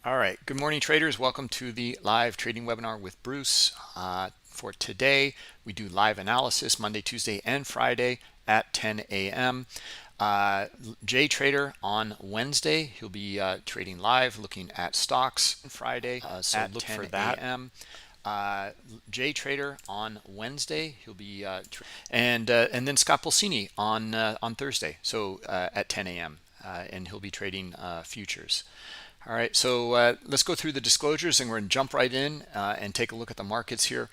All right, good morning traders. Welcome to the live trading webinar with Bruce. For today, we do live analysis Monday, Tuesday, and Friday at 10 a.m. Jay Trader on Wednesday, he'll be trading live, looking at stocks on Friday so at look 10 for that. a.m. Jay Trader on Wednesday, he'll be and then Scott Pulcini on Thursday, so at 10 a.m. And he'll be trading futures. All right, so let's go through the disclosures and we're going to jump right in and take a look at the markets here.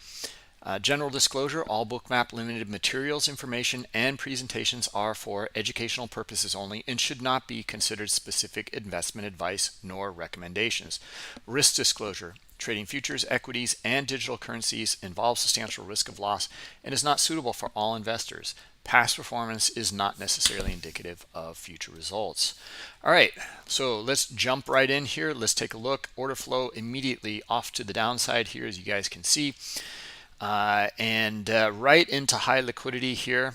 General disclosure, all Bookmap Limited materials, information, and presentations are for educational purposes only and should not be considered specific investment advice nor recommendations. Risk disclosure, trading futures, equities, and digital currencies involves substantial risk of loss and is not suitable for all investors. Past performance is not necessarily indicative of future results. All right, so let's jump right in here. Let's take a look. Order flow immediately off to the downside here, as you guys can see. Right into high liquidity here.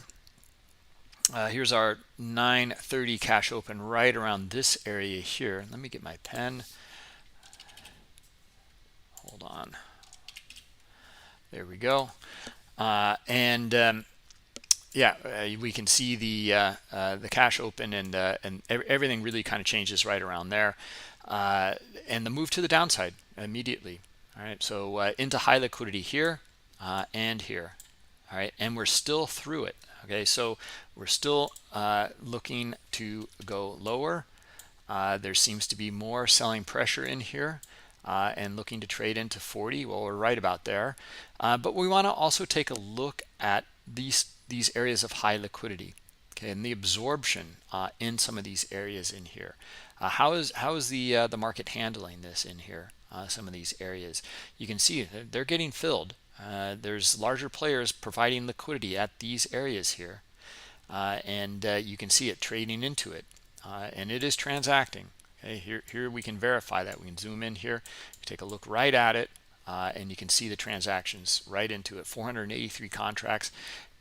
Here's our 9:30 cash open right around this area here. Let me get my pen. Hold on. There we go. We can see the cash open and everything really kind of changes right around there, and the move to the downside immediately. All right, so into high liquidity here and here. All right, and we're still through it. Okay, so we're still looking to go lower. There seems to be more selling pressure in here. And looking to trade into 40. Well, we're right about there, but we want to also take a look at these areas of high liquidity, okay, and the absorption in some of these areas in here. How is the market handling this in here? Some of these areas, you can see they're getting filled. There's larger players providing liquidity at these areas here, and you can see it trading into it, and it is transacting. Okay, here we can verify that. We can zoom in here, take a look right at it, and you can see the transactions right into it. 483 contracts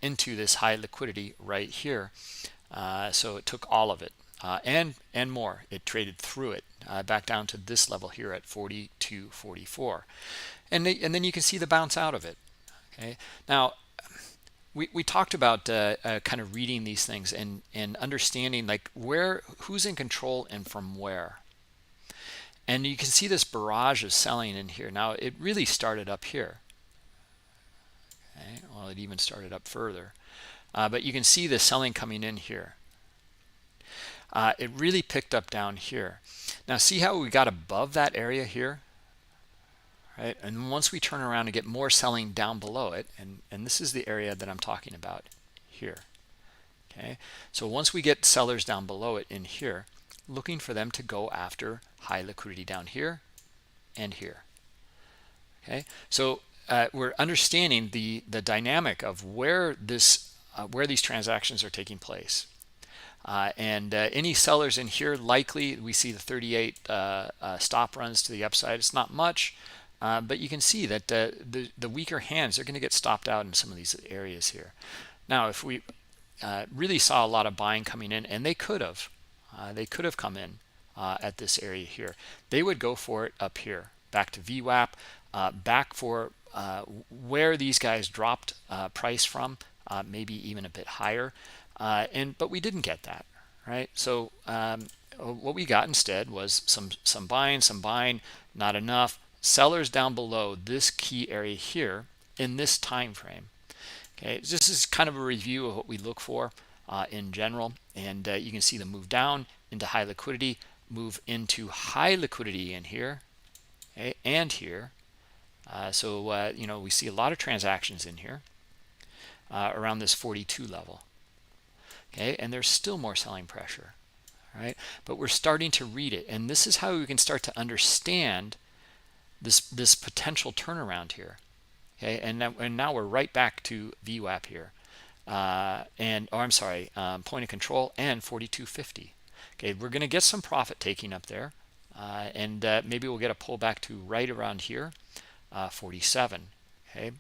into this high liquidity right here. So it took all of it and more. It traded through it back down to this level here at 42.44, and then you can see the bounce out of it. Okay, now we talked about kind of reading these things and understanding like who's in control and from where. And you can see this barrage of selling in here. Now it really started up here. Okay, well, it even started up further, but you can see the selling coming in here. It really picked up down here. Now see how we got above that area here, right? And once we turn around and get more selling down below it, and this is the area that I'm talking about here. Okay, so once we get sellers down below it in here, looking for them to go after high liquidity down here and here. Okay, so we're understanding the dynamic of where these transactions are taking place. Any sellers in here, likely we see the 38 stop runs to the upside. It's not much, but you can see that the weaker hands are going to get stopped out in some of these areas here. Now, if we really saw a lot of buying coming in, and they could have come in at this area here, they would go for it up here, back to VWAP, back for where these guys dropped price from, maybe even a bit higher. But we didn't get that, right? So what we got instead was some buying, not enough. Sellers down below this key area here in this time frame. Okay, this is kind of a review of what we look for in general, and you can see the move down into high liquidity, move into high liquidity in here, okay, and here. We see a lot of transactions in here around this 42 level. Okay, and there's still more selling pressure, right? But we're starting to read it, and this is how we can start to understand this potential turnaround here. Okay, and now we're right back to VWAP here, point of control and 42.50. Okay, we're going to get some profit taking up there, and maybe we'll get a pullback to right around here, 47. Okay,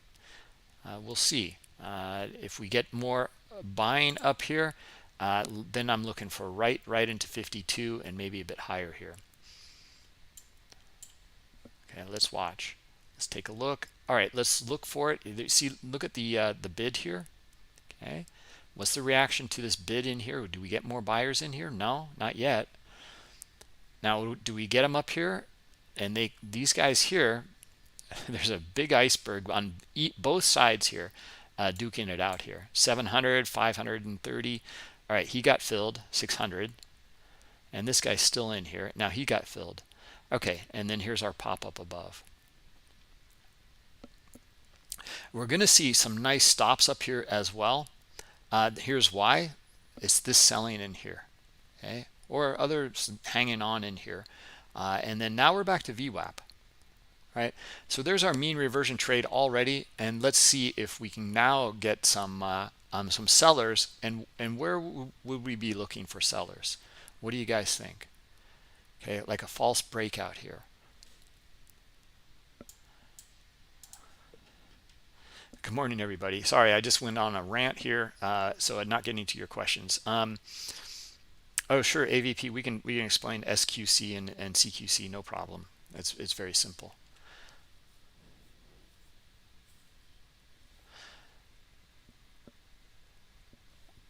we'll see if we get more buying up here. Then I'm looking for right into 52 and maybe a bit higher here. Okay, let's watch. Let's take a look. All right, let's look for it. See, look at the bid here. Okay, what's the reaction to this bid in here? Do we get more buyers in here? No, not yet. Now, do we get them up here? And these guys here, there's a big iceberg on both sides here, duking it out here. 700, 530. All right, he got filled, 600. And this guy's still in here. Now he got filled. Okay, and then here's our pop-up above. We're going to see some nice stops up here as well. Here's why. It's this selling in here, okay, or others hanging on in here. And then now we're back to VWAP, right? So there's our mean reversion trade already, and let's see if we can now get some sellers. And where would we be looking for sellers? What do you guys think? Okay, like a false breakout here. Good morning, everybody. Sorry, I just went on a rant here, so I'm not getting to your questions. Oh, sure, AVP, we can explain SQC and CQC, no problem. It's very simple.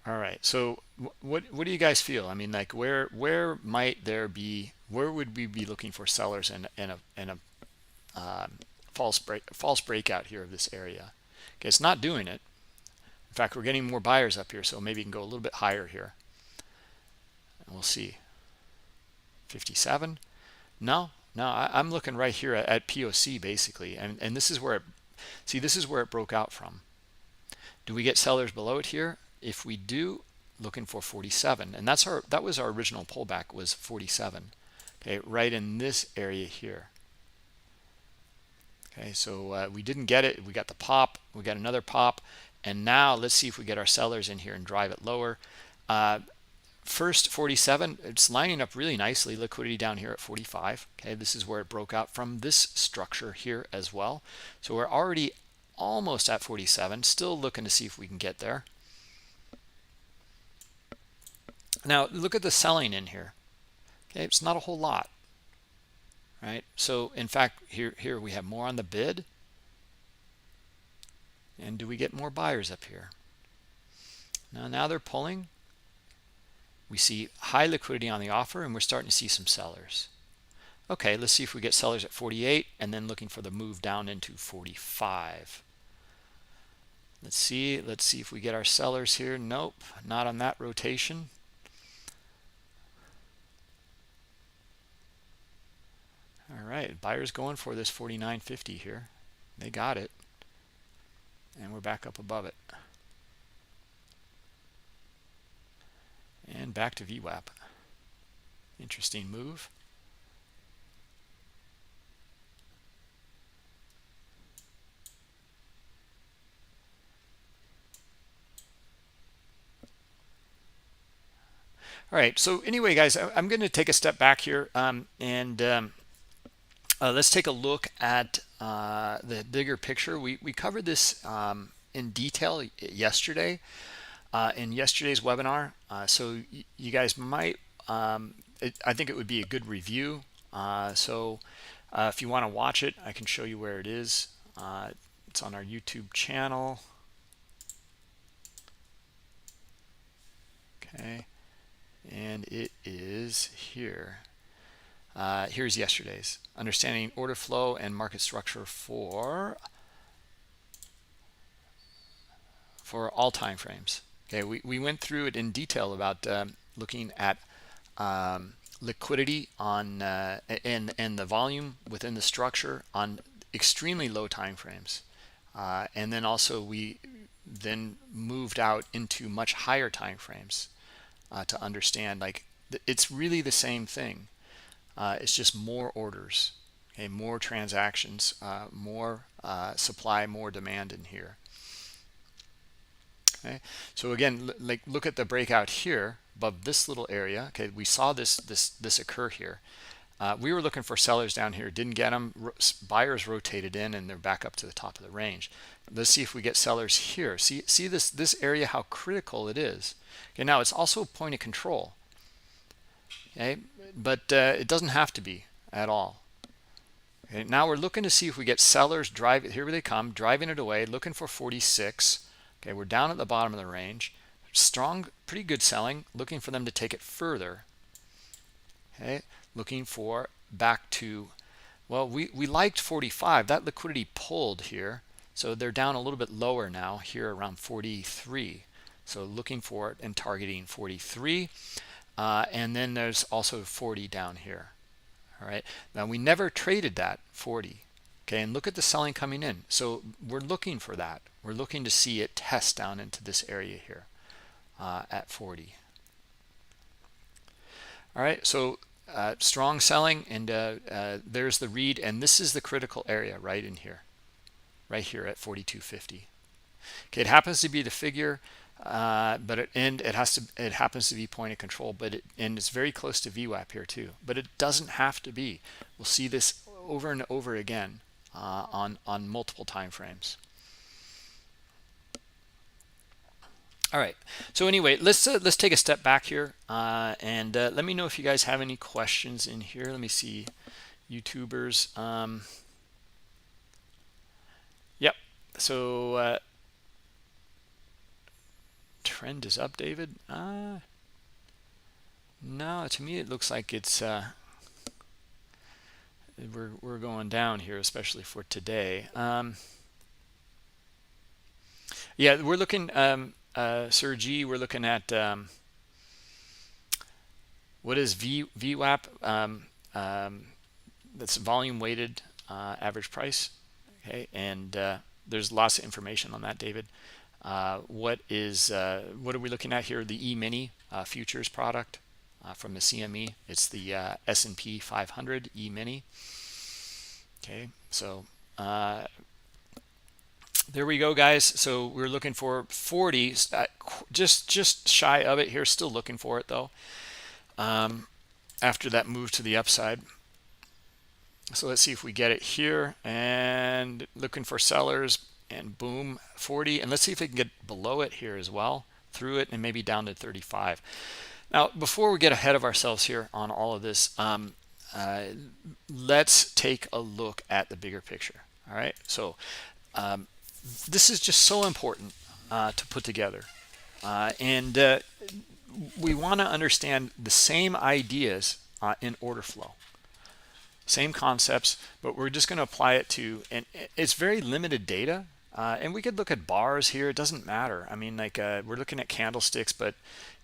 All right, so what do you guys feel? I mean, like where might there be, where would we be looking for sellers in a false breakout here of this area? Okay, it's not doing it. In fact, we're getting more buyers up here, so maybe you can go a little bit higher here. And we'll see. 57. No, I'm looking right here at POC basically, and this is where it, see, this is where it broke out from. Do we get sellers below it here? If we do, looking for 47, and that was our original pullback, was 47. Okay, right in this area here. Okay, so we didn't get it. We got the pop, we got another pop, and now let's see if we get our sellers in here and drive it lower. First 47, it's lining up really nicely. Liquidity down here at 45. Okay, this is where it broke out from this structure here as well. So we're already almost at 47, still looking to see if we can get there. Now look at the selling in here. Okay, it's not a whole lot, right? So in fact, here we have more on the bid. And do we get more buyers up here? Now they're pulling. We see high liquidity on the offer, and we're starting to see some sellers. Okay, let's see if we get sellers at 48, and then looking for the move down into 45. Let's see if we get our sellers here. Nope, not on that rotation. All right, buyers going for this 49.50 here. They got it. And we're back up above it. And back to VWAP. Interesting move. All right, so anyway, guys, I'm going to take a step back here, let's take a look at the bigger picture. We covered this in detail yesterday in yesterday's webinar. So you guys might, I think it would be a good review. If you want to watch it, I can show you where it is. It's on our YouTube channel. Okay, and it is here. Here's yesterday's. Understanding order flow and market structure for all time frames. Okay, we went through it in detail about looking at liquidity on and the volume within the structure on extremely low time frames, and then also we then moved out into much higher time frames to understand, like, it's really the same thing. It's just more orders, okay, more transactions, more supply, more demand in here. Okay, so again, like, look at the breakout here above this little area. Okay, we saw this occur here. We were looking for sellers down here, didn't get them. Buyers rotated in, and they're back up to the top of the range. Let's see if we get sellers here. See this area, how critical it is. Okay, now it's also a point of control. Okay, but it doesn't have to be at all. Okay, now we're looking to see if we get sellers drive it. Here they come, driving it away, looking for 46. Okay, we're down at the bottom of the range. Strong, pretty good selling, looking for them to take it further. Okay, looking for back to, well, we liked 45. That liquidity pulled here. So they're down a little bit lower now, here around 43. So looking for it and targeting 43. And then there's also 40 down here. All right, now we never traded that 40. Okay, and look at the selling coming in. So we're looking for that. We're looking to see it test down into this area here at 40. All right, so strong selling, and there's the read, and this is the critical area right in here, right here at 42.50. Okay, it happens to be the figure, but it happens to be point of control, and it's very close to VWAP here too, but it doesn't have to be. We'll see this over and over again on multiple time frames. All right, so anyway, let's take a step back here, and let me know if you guys have any questions in here. Let me see, YouTubers. Yep, so trend is up, David. No, to me it looks like it's we're going down here, especially for today. Yeah, we're looking, Sir G, we're looking at what is VWAP? That's volume weighted average price. Okay, and there's lots of information on that, David. What are we looking at here? The E-mini futures product from the CME. It's the S&P 500 E-mini. Okay, so there we go, guys. So we're looking for 40, just shy of it here. Still looking for it though. After that move to the upside. So let's see if we get it here, and looking for sellers, and boom, 40. And let's see if we can get below it here as well, through it, and maybe down to 35. Now, before we get ahead of ourselves here on all of this, let's take a look at the bigger picture. All right, so this is just so important to put together, and we want to understand the same ideas in order flow. Same concepts, but we're just going to apply it to, and it's very limited data, and we could look at bars here. It doesn't matter. I mean, like we're looking at candlesticks, but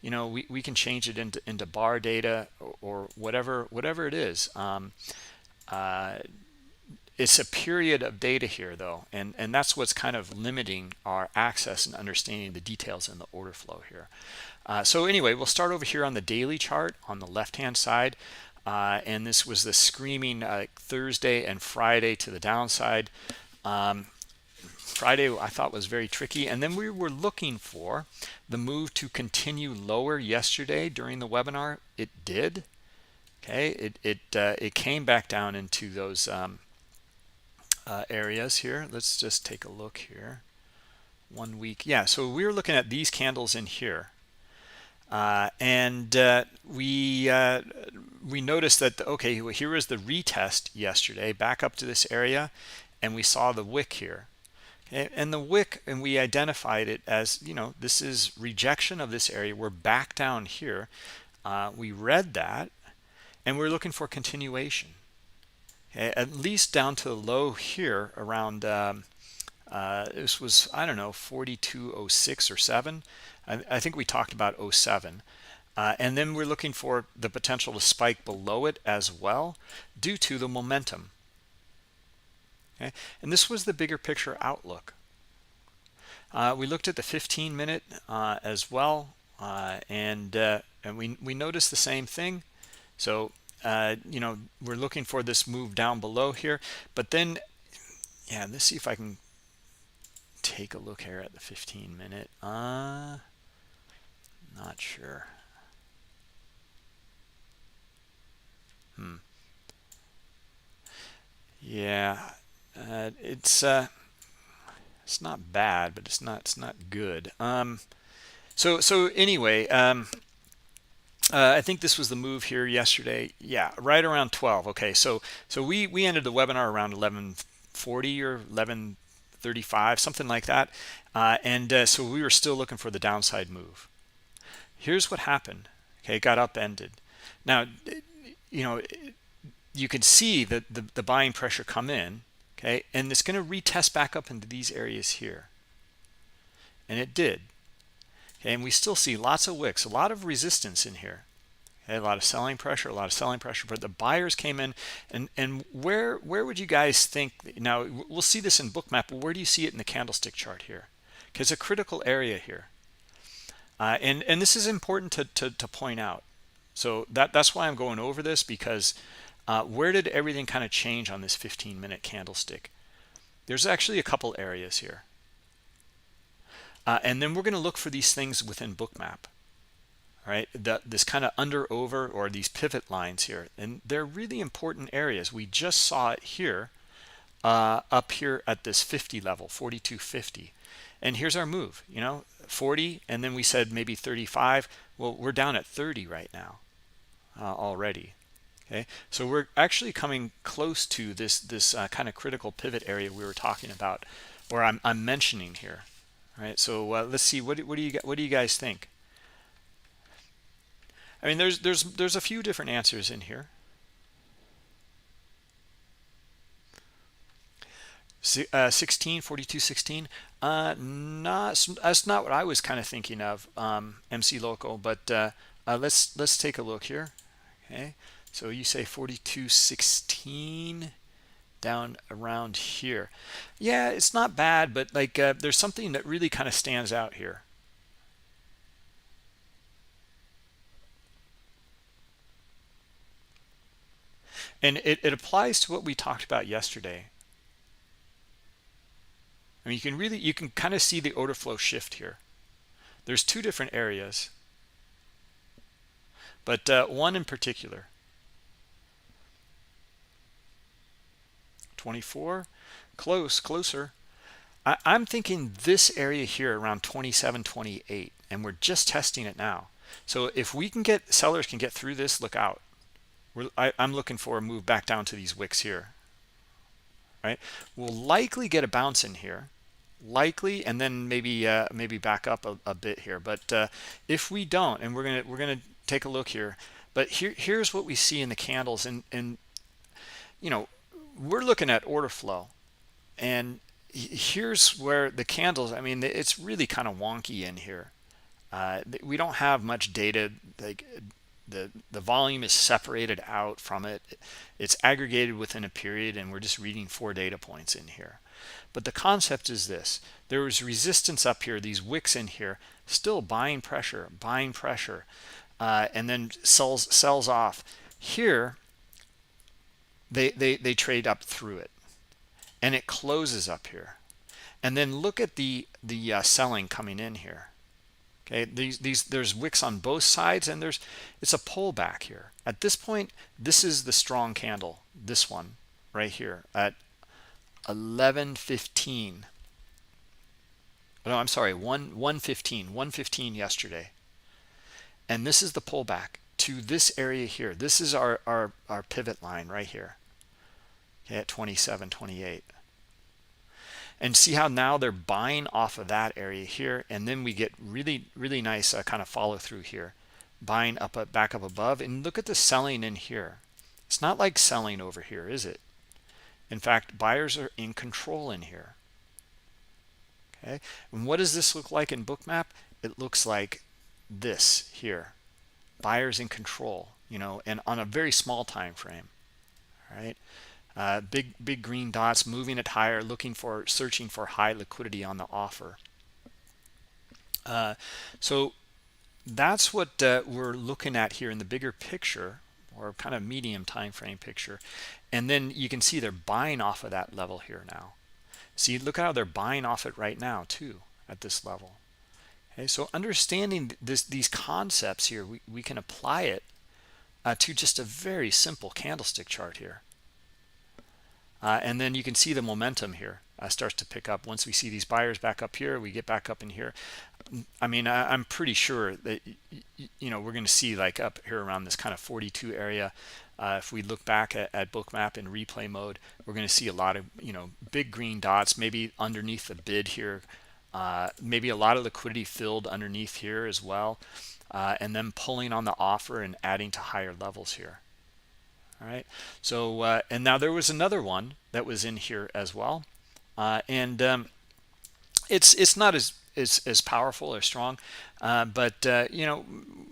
you know, we can change it into bar data or whatever it is. It's a period of data here though, and that's what's kind of limiting our access and understanding the details in the order flow here. So anyway, we'll start over here on the daily chart on the left hand side. And this was the screaming Thursday and Friday to the downside. Friday I thought was very tricky, and then we were looking for the move to continue lower yesterday during the webinar. It did. Okay, it came back down into those areas here. Let's just take a look here. 1 week, yeah. So we were looking at these candles in here. And we noticed that, okay, well, here was the retest yesterday back up to this area, and we saw the wick here. Okay, and the wick, and we identified it as, you know, this is rejection of this area. We're back down here. We read that, and we're looking for continuation. Okay, at least down to the low here around this was, I don't know, 42.06 or 7. I think we talked about 07. And then we're looking for the potential to spike below it as well due to the momentum. Okay, and this was the bigger picture outlook. We looked at the 15-minute as well, and we noticed the same thing. So you know, we're looking for this move down below here, but then, yeah, let's see if I can take a look here at the 15-minute. Not sure. Yeah, it's not bad, but it's not good. So anyway, I think this was the move here yesterday. Yeah, right around 12. Okay, so we ended the webinar around 11:40 or 11:35, something like that. So we were still looking for the downside move. Here's what happened. Okay, it got upended. Now, you know, you can see that the buying pressure come in. Okay, and it's going to retest back up into these areas here, and it did. Okay, and we still see lots of wicks, a lot of resistance in here. Okay, a lot of selling pressure, but the buyers came in. And where would you guys think? Now we'll see this in Bookmap, but where do you see it in the candlestick chart here? Because it's a critical area here, and this is important to point out. So that's why I'm going over this, because where did everything kind of change on this 15-minute candlestick? There's actually a couple areas here, and then we're going to look for these things within Bookmap. Right, this kind of under over, or these pivot lines here, and they're really important areas. We just saw it here, up here at this 50 level, 42.50, and here's our move, 40, and then we said maybe 35. Well, we're down at 30 right now, already. Okay, so we're actually coming close to this kind of critical pivot area we were talking about, or I'm mentioning here. All right, so let's see, what do you guys think? I mean, there's a few different answers in here. 16, 42, 16. That's not what I was kind of thinking of, MC Local. But let's take a look here. Okay, so you say 42, 16 down around here. Yeah, it's not bad, but like there's something that really kind of stands out here. And it applies to what we talked about yesterday. I mean, you can kind of see the order flow shift here. There's two different areas, but one in particular. 24, closer. I'm thinking this area here around 27, 28, and we're just testing it now. So if we can get, sellers can get through this, look out. I'm looking for a move back down to these wicks here. Right, we'll likely get a bounce in here, and then maybe back up a bit here. But if we don't, and we're gonna take a look here, but here's what we see in the candles, and we're looking at order flow, and here's where the candles, I mean, it's really kind of wonky in here. We don't have much data. Like the volume is separated out from it. It's aggregated within a period, and we're just reading 4 data points in here. But the concept is this: there was resistance up here, these wicks in here, still buying pressure, and then sells off. Here they trade up through it, and it closes up here. And then look at the selling coming in here. Okay, there's wicks on both sides, and it's a pullback here. At this point, this is the strong candle, this one right here at 11:15. No, I'm sorry, 1:15 yesterday. And this is the pullback to this area here. This is our pivot line right here. Okay, at 27, 28. And see how now they're buying off of that area here, and then we get really nice kind of follow through here, buying back up above. And look at the selling in here. It's not like selling over here, is it? In fact, buyers are in control in here. Okay, and what does this look like in Bookmap? It looks like this here, buyers in control, and on a very small time frame. All right, big green dots moving it higher, searching for high liquidity on the offer. So that's what we're looking at here in the bigger picture, or kind of medium time frame picture. And then you can see they're buying off of that level here now. See, look at how they're buying off it right now too at this level. Okay, so understanding these concepts here, we can apply it to just a very simple candlestick chart here. And then you can see the momentum here starts to pick up. Once we see these buyers back up here, we get back up in here. I mean, I'm pretty sure that, you know, we're going to see like up here around this kind of 42 area. If we look back at Bookmap in replay mode, we're going to see a lot of, you know, big green dots, maybe underneath the bid here, maybe a lot of liquidity filled underneath here as well, and then pulling on the offer and adding to higher levels here. All right. So, and now there was another one that was in here as well, and it's not as powerful or strong, but you know,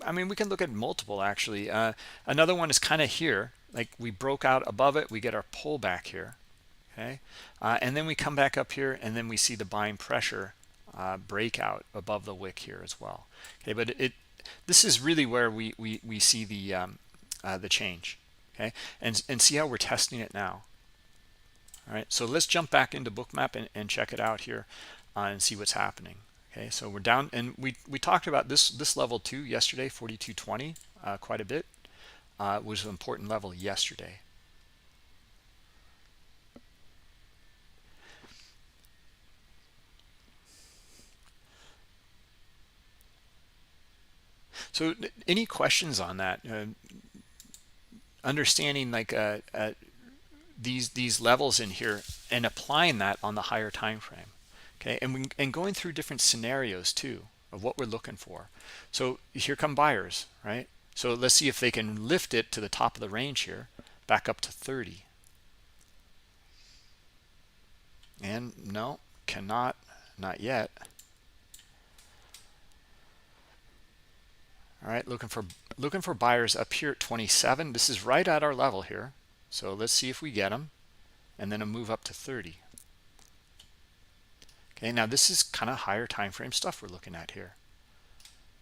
I mean, we can look at multiple actually. Another one is kind of here, like we broke out above it, we get our pullback here, okay, and then we come back up here, and then we see the buying pressure breakout above the wick here as well. Okay, but this is really where we see the change. Okay, and see how we're testing it now. All right, so let's jump back into Bookmap and check it out here and see what's happening. Okay, so we're down, and we talked about this level too yesterday, 42.20, quite a bit. Was an important level yesterday. So any questions on that? Understanding like these levels in here and applying that on the higher time frame. Okay, and going through different scenarios too of what we're looking for. So here come buyers, right? So let's see if they can lift it to the top of the range here, back up to 30. And no, cannot, not yet. All right, looking for buyers up here at 27. This is right at our level here. So let's see if we get them, and then a move up to 30. Okay, now this is kind of higher time frame stuff we're looking at here.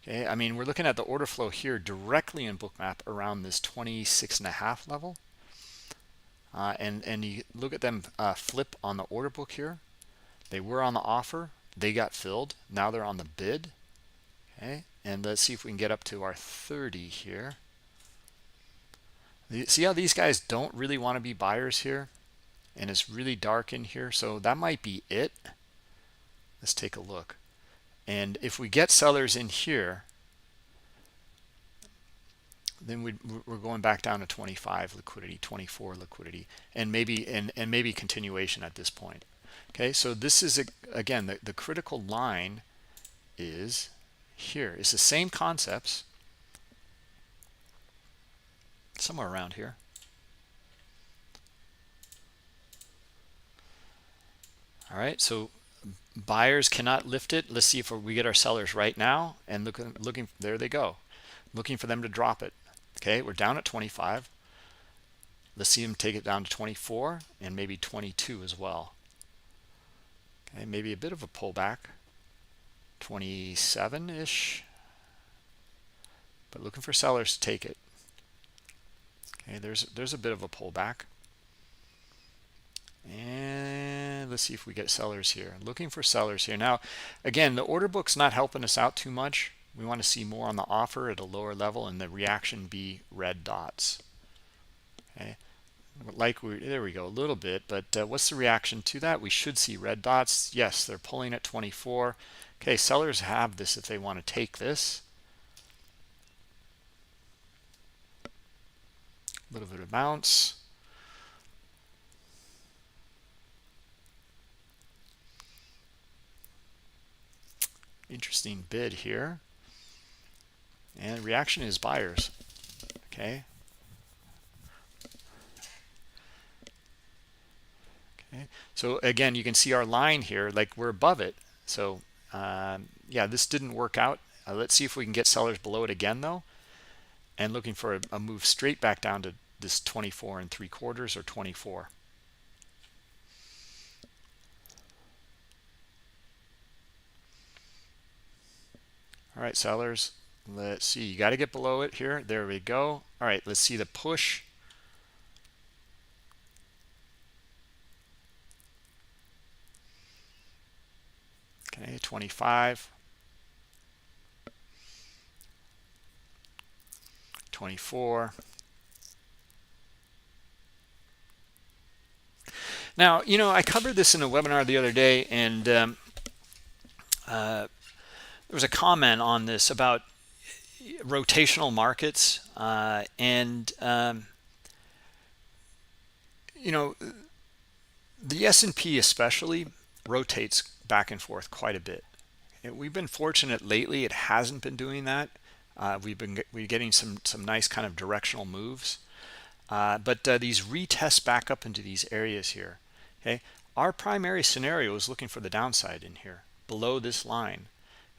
Okay, I mean, we're looking at the order flow here directly in Bookmap around this 26.5 level. And you look at them flip on the order book here. They were on the offer, they got filled, now they're on the bid. Okay, and let's see if we can get up to our 30 here. See how these guys don't really want to be buyers here, and it's really dark in here, so that might be it. Let's take a look. And if we get sellers in here, then we're going back down to 25 liquidity, 24 liquidity, and maybe continuation at this point. Okay, so this is again the critical line is here. It's the same concepts, somewhere around here. All right, so buyers cannot lift it. Let's see if we get our sellers right now, and looking, there they go, looking for them to drop it. Okay, we're down at 25. Let's see them take it down to 24 and maybe 22 as well. Okay, maybe a bit of a pullback, 27-ish, but looking for sellers to take it. Okay, there's a bit of a pullback. And let's see if we get sellers here. Looking for sellers here. Now, again, the order book's not helping us out too much. We want to see more on the offer at a lower level, and the reaction be red dots. Okay, there we go, a little bit, but what's the reaction to that? We should see red dots. Yes, they're pulling at 24. Okay, sellers have this if they want to take this. A little bit of bounce. Interesting bid here, and reaction is buyers. Okay, so again, you can see our line here, like we're above it. So yeah, this didn't work out. Let's see if we can get sellers below it again though, and looking for a move straight back down to this 24 3/4 or 24. All right, sellers, let's see, you got to get below it here. There we go. All right, let's see the push. Okay, 25, 24. Now, you know, I covered this in a webinar the other day, and there was a comment on this about rotational markets, and you know, the S&P especially rotates back and forth quite a bit. And we've been fortunate lately; it hasn't been doing that. We're getting some nice kind of directional moves, but these retests back up into these areas here. Okay, our primary scenario is looking for the downside in here below this line.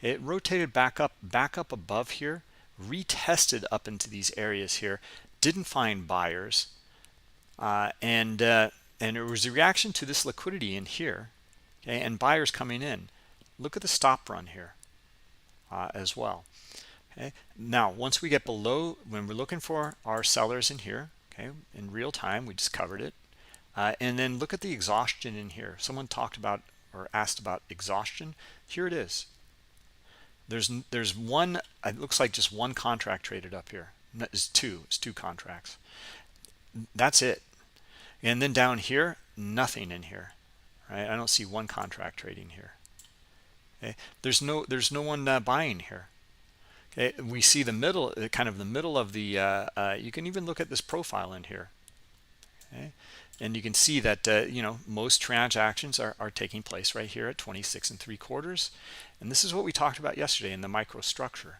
It rotated back up above here, retested up into these areas here, didn't find buyers, and it was a reaction to this liquidity in here, okay, and buyers coming in. Look at the stop run here as well. Okay, now once we get below, when we're looking for our sellers in here, okay, in real time, we just covered it, and then look at the exhaustion in here. Someone talked about or asked about exhaustion. Here it is. There's one, it looks like just one contract traded up here. It's two contracts. That's it. And then down here, nothing in here, right? I don't see one contract trading here. Okay, there's no one buying here. Okay, we see the middle, kind of the middle of the. You can even look at this profile in here. Okay, and you can see that most transactions are taking place right here at 26 3/4, and this is what we talked about yesterday in the microstructure.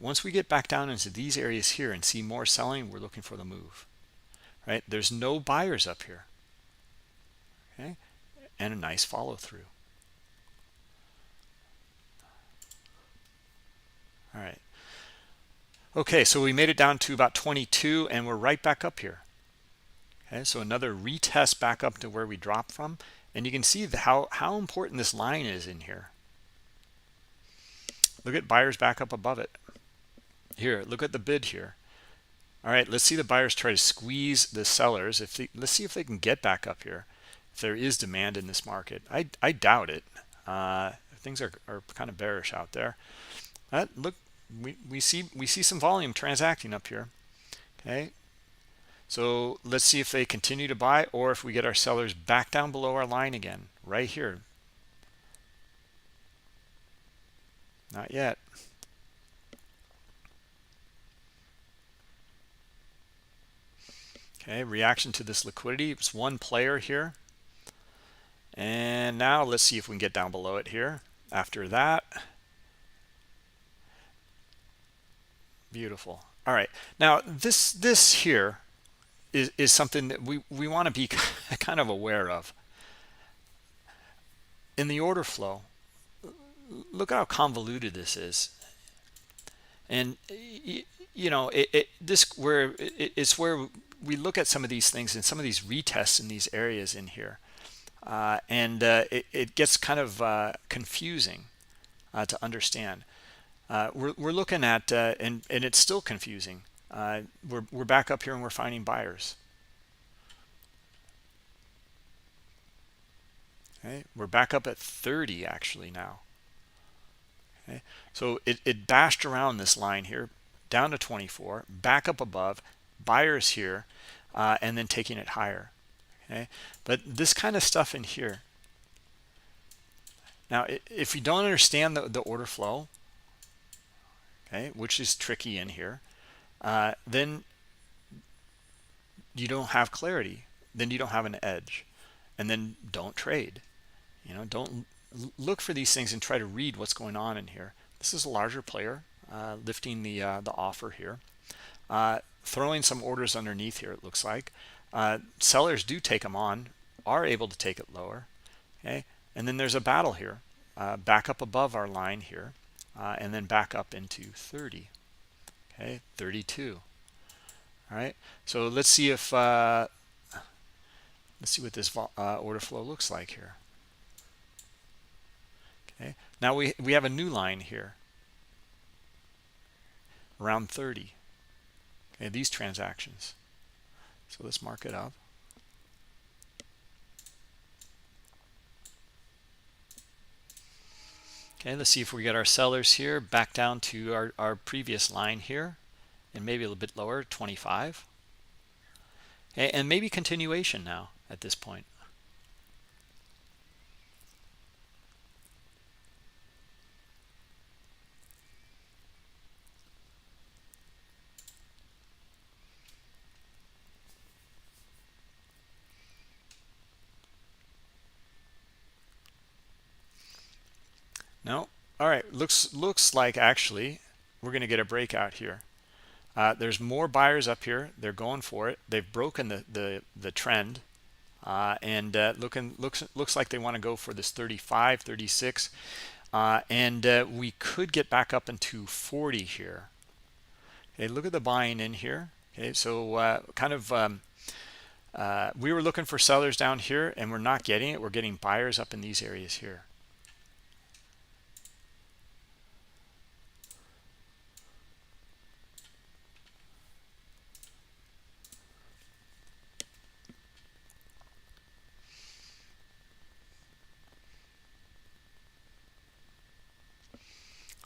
Once we get back down into these areas here and see more selling, we're looking for the move. Right, there's no buyers up here. Okay, and a nice follow through. All right. Okay, so we made it down to about 22, and we're right back up here. Okay, so another retest back up to where we dropped from, and you can see how important this line is in here. Look at buyers back up above it. Here, look at the bid here. All right, let's see the buyers try to squeeze the sellers. Let's see if they can get back up here. If there is demand in this market, I doubt it. Things are kind of bearish out there. Look, we see some volume transacting up here. Okay, so let's see if they continue to buy, or if we get our sellers back down below our line again, right here. Not yet. Okay, reaction to this liquidity. It's one player here. And now let's see if we can get down below it here. After that. Beautiful. All right. Now this here is something that we want to be kind of aware of. In the order flow, look at how convoluted this is. And it's where we look at some of these things and some of these retests in these areas in here, and it gets kind of confusing to understand. We're looking at and it's still confusing. We're back up here and we're finding buyers. Okay, we're back up at 30 actually now. Okay, so it bashed around this line here, down to 24, back up above, buyers here, and then taking it higher. Okay, but this kind of stuff in here. Now, if you don't understand the order flow, okay, which is tricky in here, then you don't have clarity. Then you don't have an edge, and then don't trade. Don't look for these things and try to read what's going on in here. This is a larger player lifting the offer here, throwing some orders underneath here. It looks like sellers do take them on, are able to take it lower. Okay, and then there's a battle here, back up above our line here, and then back up into 30. Okay, 32. All right, so let's see if let's see what this order flow looks like here. Okay, now we have a new line here around 30. Okay, these transactions. So let's mark it up. Okay, let's see if we get our sellers here back down to our previous line here, and maybe a little bit lower, 25. Okay, and maybe continuation now at this point. No. All right. Looks like actually we're going to get a breakout here. There's more buyers up here. They're going for it. They've broken the trend, and looks like they want to go for this 35, 36, and we could get back up into 40 here. Okay, look at the buying in here. Okay, so we were looking for sellers down here, and we're not getting it. We're getting buyers up in these areas here.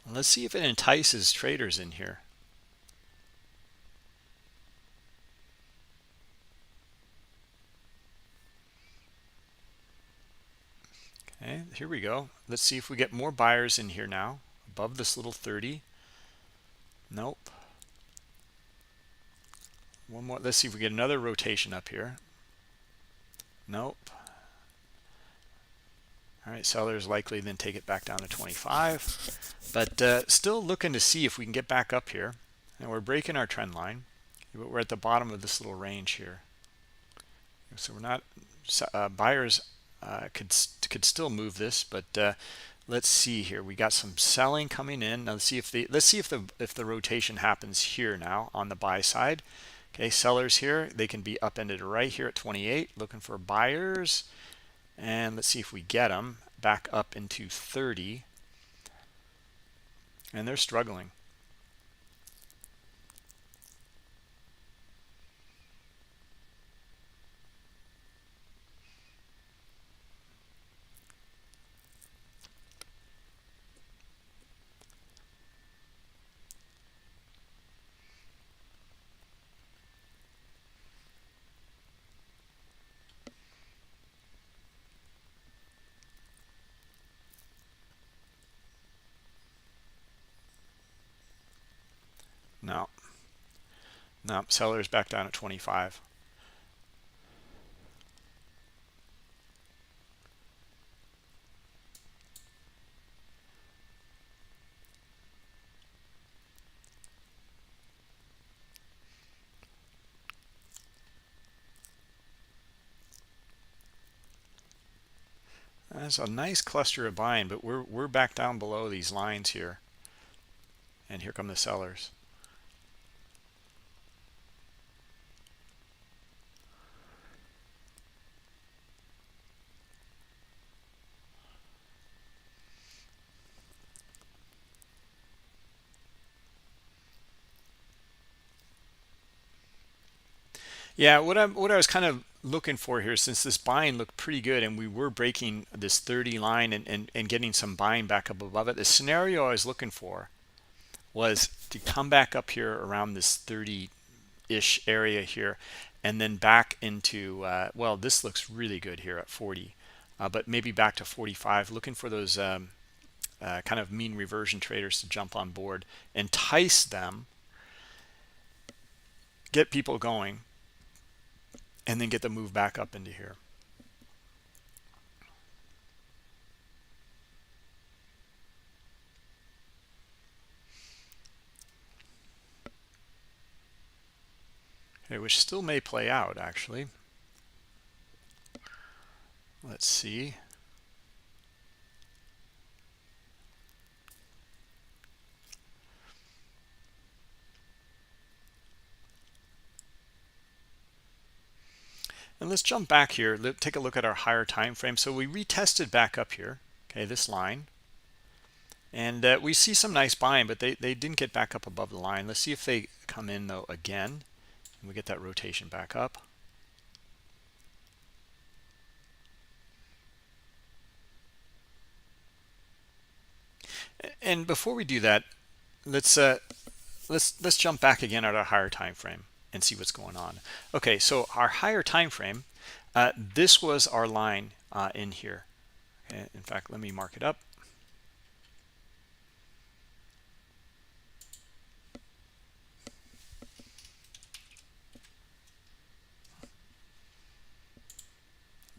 Let's see if it entices traders in here. Okay, here we go. Let's see if we get more buyers in here now, above this little 30. Nope. One more. Let's see if we get another rotation up here. Nope. All right, sellers likely then take it back down to 25. But still looking to see if we can get back up here. And we're breaking our trend line. But we're at the bottom of this little range here. So we're not, buyers could still move this, but let's see here. We got some selling coming in. Now let's see if the rotation happens here now on the buy side. Okay, sellers here, they can be upended right here at 28, looking for buyers. And let's see if we get them back up into 30. And they're struggling. No, sellers back down at 25. That's a nice cluster of buying, but we're back down below these lines here. And here come the sellers. Yeah, what I was kind of looking for here, since this buying looked pretty good and we were breaking this 30 line and getting some buying back up above it, the scenario I was looking for was to come back up here around this 30-ish area here and then back into, well, this looks really good here at 40, but maybe back to 45, looking for those kind of mean reversion traders to jump on board, entice them, get people going, and then get the move back up into here. Okay, which still may play out, actually. Let's see. And let's jump back here. Let's take a look at our higher time frame. So we retested back up here, okay, this line. And we see some nice buying, but they didn't get back up above the line. Let's see if they come in, though, again. And we get that rotation back up. And before we do that, let's jump back again at our higher time frame and see what's going on. Okay, so our higher time frame, this was our line in here. Okay, in fact, let me mark it up.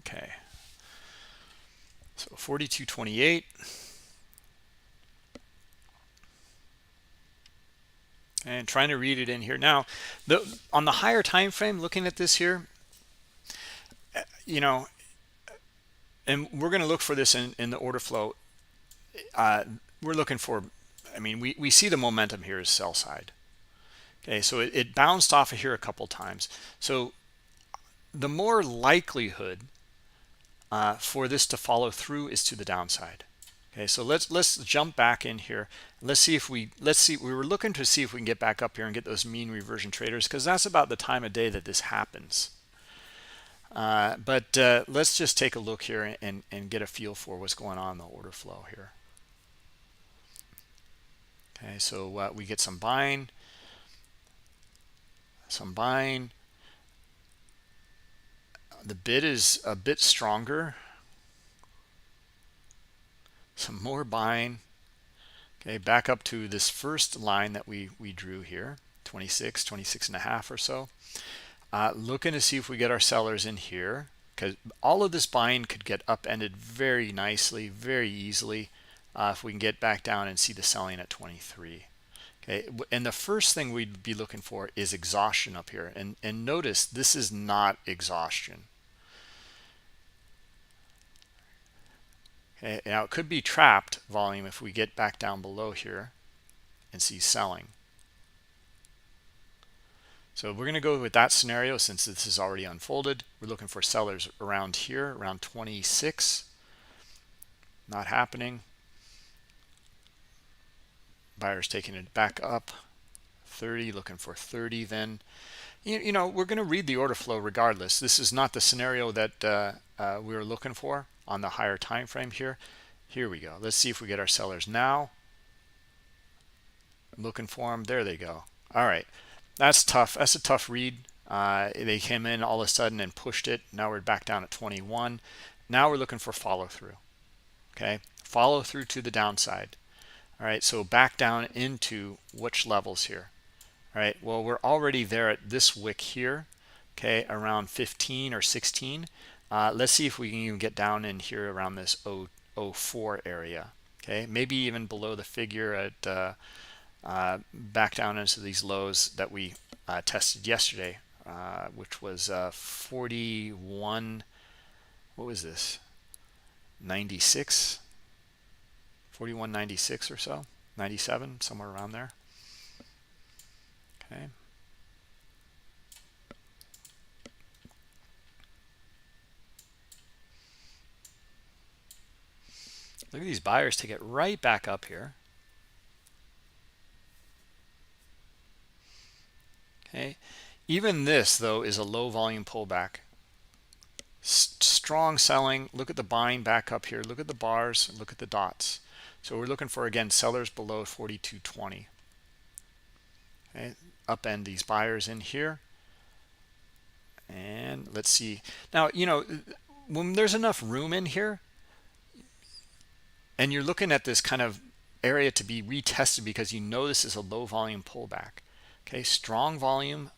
Okay, so 42.28. and trying to read it in here. Now, on the higher time frame, looking at this here, you know, and we're going to look for this in the order flow. We're looking for, I mean, we see the momentum here is sell side. Okay, so it bounced off of here a couple times. So the more likelihood for this to follow through is to the downside. Okay, so let's jump back in here. Let's see. We were looking to see if we can get back up here and get those mean reversion traders, because that's about the time of day that this happens. But let's just take a look here and get a feel for what's going on in the order flow here. Okay, so we get some buying. The bid is a bit stronger. Some more buying. Okay, back up to this first line that we drew here, 26 and a half or so. Looking to see if we get our sellers in here, because all of this buying could get upended very nicely, very easily, if we can get back down and see the selling at 23. Okay, and the first thing we'd be looking for is exhaustion up here, and notice this is not exhaustion. Okay, now it could be trapped volume if we get back down below here and see selling. So we're going to go with that scenario since this is already unfolded. We're looking for sellers around here, around 26. Not happening. Buyers taking it back up. 30, looking for 30 then. You know, we're going to read the order flow regardless. This is not the scenario that we were looking for on the higher time frame here. Here we go. Let's see if we get our sellers now. I'm looking for them. There they go. All right. That's tough. That's a tough read. They came in all of a sudden and pushed it. Now we're back down at 21. Now we're looking for follow through. Okay. Follow through to the downside. All right. So back down into which levels here? All right. Well, we're already there at this wick here. Okay. Around 15 or 16. Let's see if we can even get down in here around this 0.04 area. Okay. Maybe even below the figure at back down into these lows that we tested yesterday, which was 41. What was this? 96, 41.96 or so, 97, somewhere around there. Okay. Look at these buyers take it right back up here. Okay. Even this, though, is a low volume pullback. Strong selling. Look at the buying back up here. Look at the bars. Look at the dots. So we're looking for, again, sellers below 42.20. Okay. Upend these buyers in here. And let's see. Now, you know, when there's enough room in here, and you're looking at this kind of area to be retested because you know this is a low volume pullback. Okay, strong volume,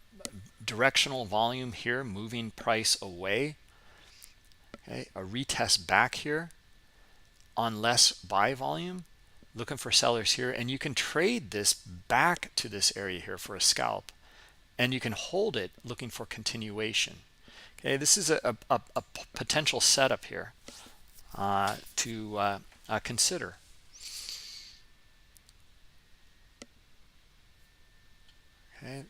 directional volume here, moving price away. Okay, a retest back here on less buy volume, looking for sellers here, and you can trade this back to this area here for a scalp, and you can hold it looking for continuation. Okay, this is a potential setup here to consider. Okay,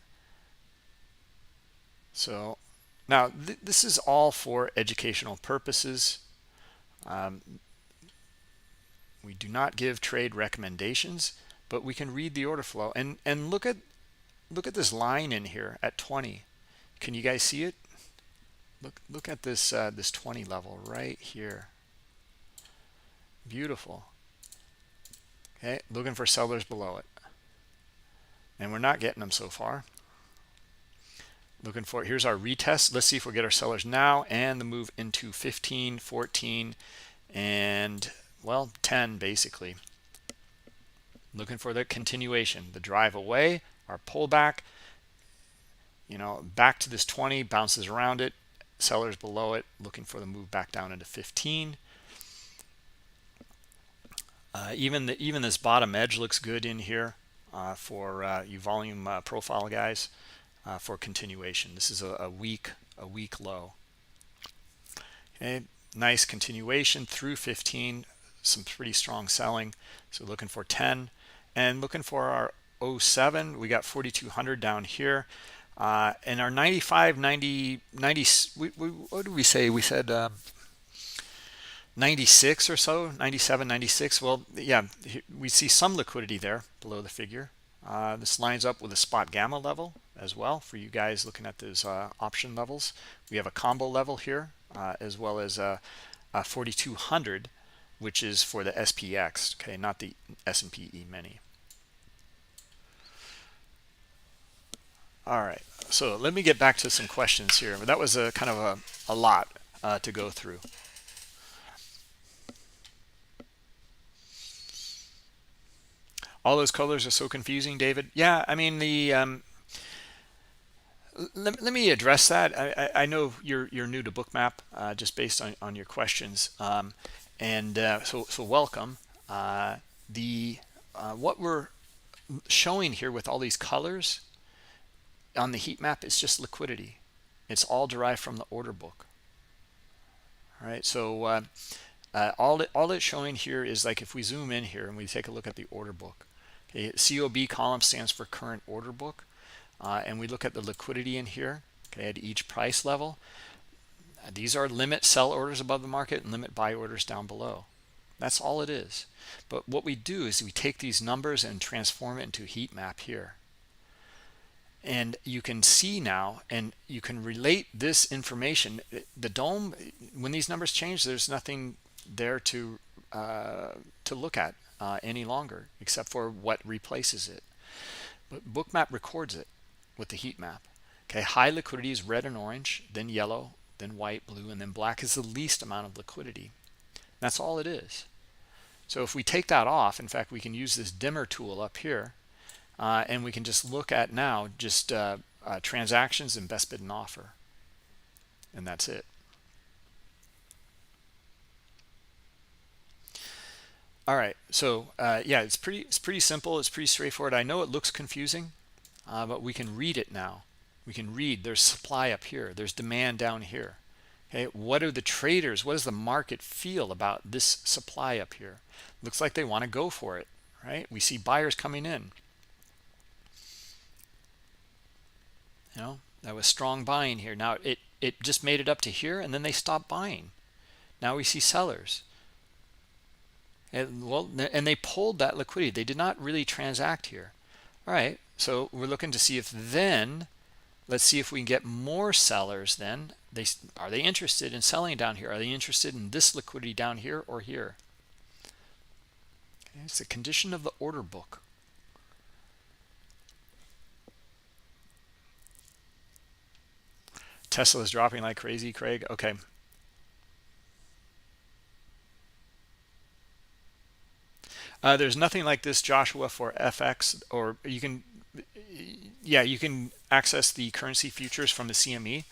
so now this is all for educational purposes. We do not give trade recommendations, but we can read the order flow and look at this line in here at 20. Can you guys see it? Look at this this 20 level right here. Beautiful. Okay, looking for sellers below it. And we're not getting them so far. Looking for, here's our retest. Let's see if we get our sellers now and the move into 15, 14, and, well, 10 basically. Looking for the continuation, the drive away, our pullback, you know, back to this 20, bounces around it, sellers below it, looking for the move back down into 15. Even this bottom edge looks good in here. for you volume profile guys for continuation. This is a weak low. Okay, nice continuation through 15, some pretty strong selling. So looking for 10 and looking for our 07. We got 4,200 down here. And our 95, 90, 90, what did we say? We said 96 or so, 97, 96. Well, yeah, we see some liquidity there below the figure. This lines up with a spot gamma level as well for you guys looking at those option levels. We have a combo level here as well as a 4,200, which is for the SPX, okay, not the S&P E-mini. All right, so let me get back to some questions here. That was a kind of a lot to go through. All those colors are so confusing, David. Yeah, I mean let me address that. I know you're new to Bookmap, just based on your questions, so welcome. What we're showing here with all these colors on the heat map is just liquidity. It's all derived from the order book. All right, so all it's showing here is, like, if we zoom in here and we take a look at the order book, okay, COB column stands for current order book, and we look at the liquidity in here, okay, at each price level. These are limit sell orders above the market and limit buy orders down below. That's all it is. But what we do is we take these numbers and transform it into a heat map here. And you can see now, and you can relate this information. The dome, when these numbers change, there's nothing there to look at any longer, except for what replaces it. But Bookmap records it with the heat map. Okay, high liquidity is red and orange, then yellow, then white, blue, and then black is the least amount of liquidity. That's all it is. So if we take that off, in fact, we can use this dimmer tool up here. And we can just look at now just transactions and best bid and offer, and that's it. All right, so yeah, it's pretty simple. It's pretty straightforward. I know it looks confusing, but we can read it now. We can read. There's supply up here. There's demand down here. Okay, what are the traders? What does the market feel about this supply up here? Looks like they want to go for it, right? We see buyers coming in. You know, that was strong buying here. Now it just made it up to here, and then they stopped buying. Now we see sellers. And they pulled that liquidity. They did not really transact here. All right, so we're looking to see if then, let's see if we can get more sellers then. Are they interested in selling down here? Are they interested in this liquidity down here or here? Okay, it's the condition of the order book. Tesla is dropping like crazy, Craig. Okay. There's nothing like this, Joshua, for FX, or you can, yeah, you can access the currency futures from the CME,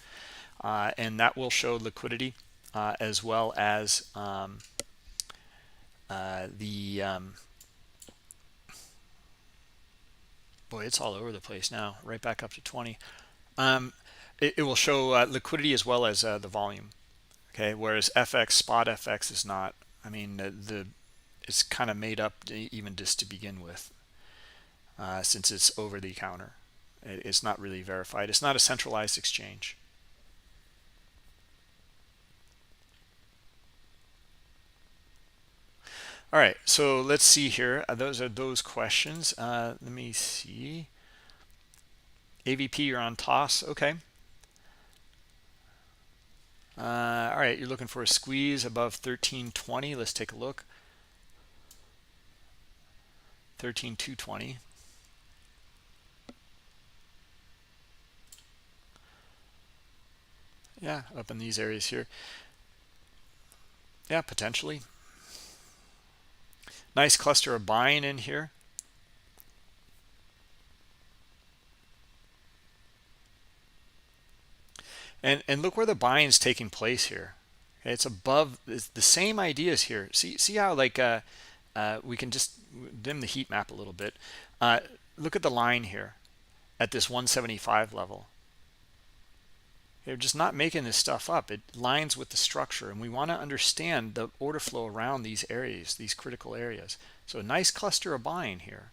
and that will show liquidity as well as boy, it's all over the place now, right back up to 20. It will show liquidity as well as the volume, okay, whereas FX, spot FX is not. I mean, it's kind of made up even just to begin with, since it's over the counter. It's not really verified. It's not a centralized exchange. All right, so let's see here. Those are those questions. Let me see. AVP, you're on toss. Okay. All right, you're looking for a squeeze above 1320. Let's take a look. 13,220. Yeah, up in these areas here. Yeah, potentially. Nice cluster of buying in here. And look where the buying is taking place here. Okay, it's above. It's the same ideas here. See how, like, we can just dim the heat map a little bit. look at the line here at this 175 level. They're just not making this stuff up. It lines with the structure, and we want to understand the order flow around these areas, these critical areas. So a nice cluster of buying here.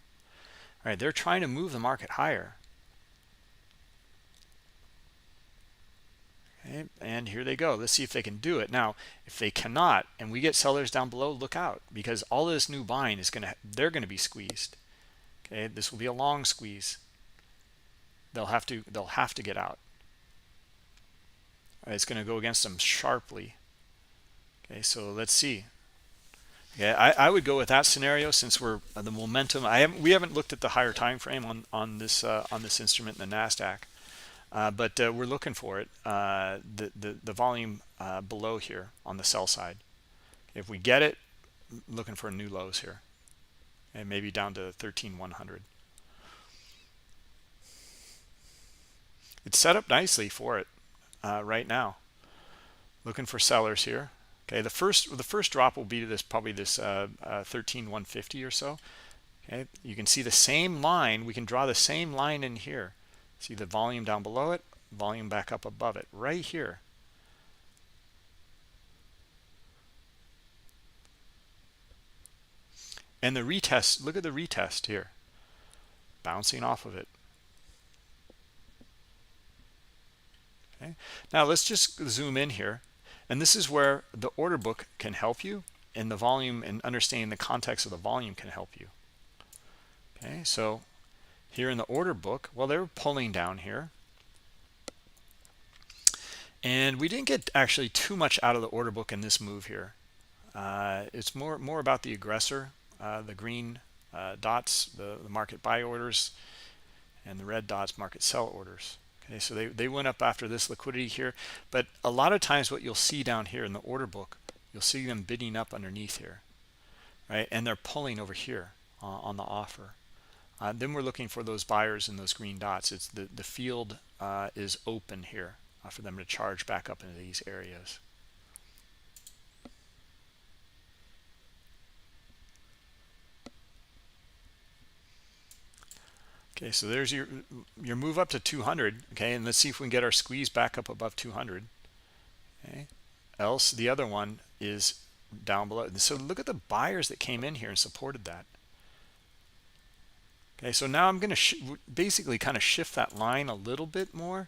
All right, they're trying to move the market higher. Okay, and here they go. Let's see if they can do it. Now, if they cannot, and we get sellers down below, look out, because all of this new buying is they're going to be squeezed. Okay, this will be a long squeeze. They'll have to get out. It's going to go against them sharply. Okay, so let's see. Okay, I would go with that scenario since we're the momentum. We haven't looked at the higher time frame on this instrument in the Nasdaq, but we're looking for it. The volume below here on the sell side. If we get it, looking for new lows here, and maybe down to 13,100. It's set up nicely for it. Right now, looking for sellers here. Okay, the first drop will be to probably this 13,150 or so. Okay, you can see the same line. We can draw the same line in here. See the volume down below it, volume back up above it, right here. And the retest. Look at the retest here, bouncing off of it. Okay. Now let's just zoom in here, and this is where the order book can help you, and the volume and understanding the context of the volume can help you. Okay, so here in the order book, well, they're pulling down here, and we didn't get actually too much out of the order book in this move here. It's more about the aggressor, the green dots, the market buy orders, and the red dots, market sell orders. Okay, so they went up after this liquidity here, but a lot of times what you'll see down here in the order book, you'll see them bidding up underneath here, right? And they're pulling over here on the offer. Then we're looking for those buyers in those green dots. It's the field is open here for them to charge back up into these areas. Okay, so there's your move up to 200. Okay, and let's see if we can get our squeeze back up above 200. Okay, else the other one is down below. So look at the buyers that came in here and supported that. Okay, so now I'm going to basically kind of shift that line a little bit more.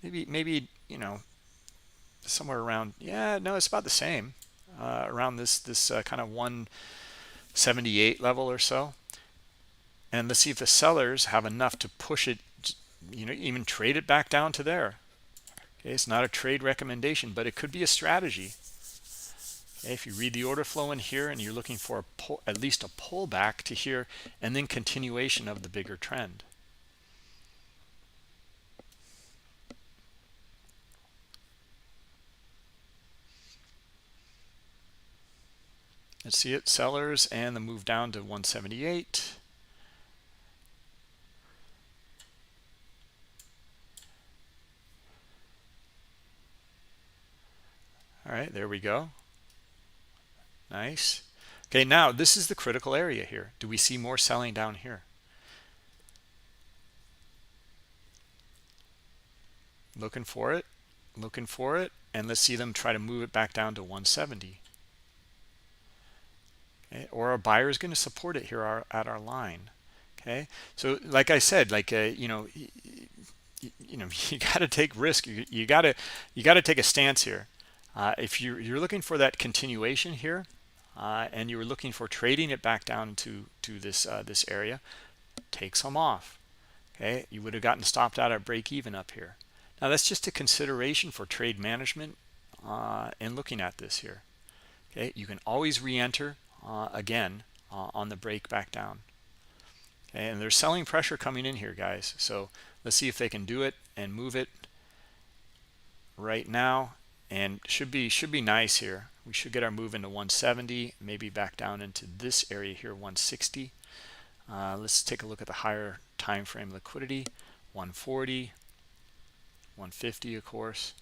Maybe you know, somewhere around, yeah, no, it's about the same, around this kind of 178 level or so. And let's see if the sellers have enough to push it, you know, even trade it back down to there. Okay, it's not a trade recommendation, but it could be a strategy. Okay, if you read the order flow in here and you're looking for at least a pullback to here, and then continuation of the bigger trend. Let's see it, sellers, and the move down to 178. All right, there we go. Nice. Okay, now this is the critical area here. Do we see more selling down here? Looking for it, and let's see them try to move it back down to 170. Okay, or our buyer is going to support it here at our line. Okay, so like I said, like you know, you got to take risk. You got to take a stance here. If you're looking for that continuation here, and you were looking for trading it back down to this this area, take some off. Okay, you would have gotten stopped out at break even up here. Now that's just a consideration for trade management and looking at this here. Okay, you can always re-enter again on the break back down. Okay, and there's selling pressure coming in here, guys. So let's see if they can do it and move it right now. And should be nice here. We should get our move into 170, maybe back down into this area here, 160. Let's take a look at the higher time frame liquidity, 140, 150, of course.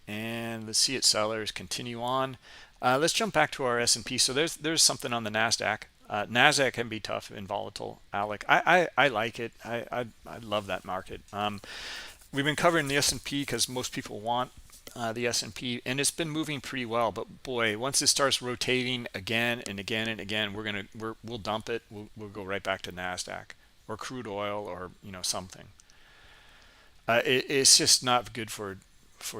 And let's see it, sellers continue on. Let's jump back to our S&P. So there's something on the NASDAQ. NASDAQ can be tough and volatile, Alec. I like it. I love that market. We've been covering the S&P because most people want the S&P, and it's been moving pretty well. But boy, once it starts rotating again and again and again, we'll dump it. We'll go right back to NASDAQ or crude oil or something. It's just not good for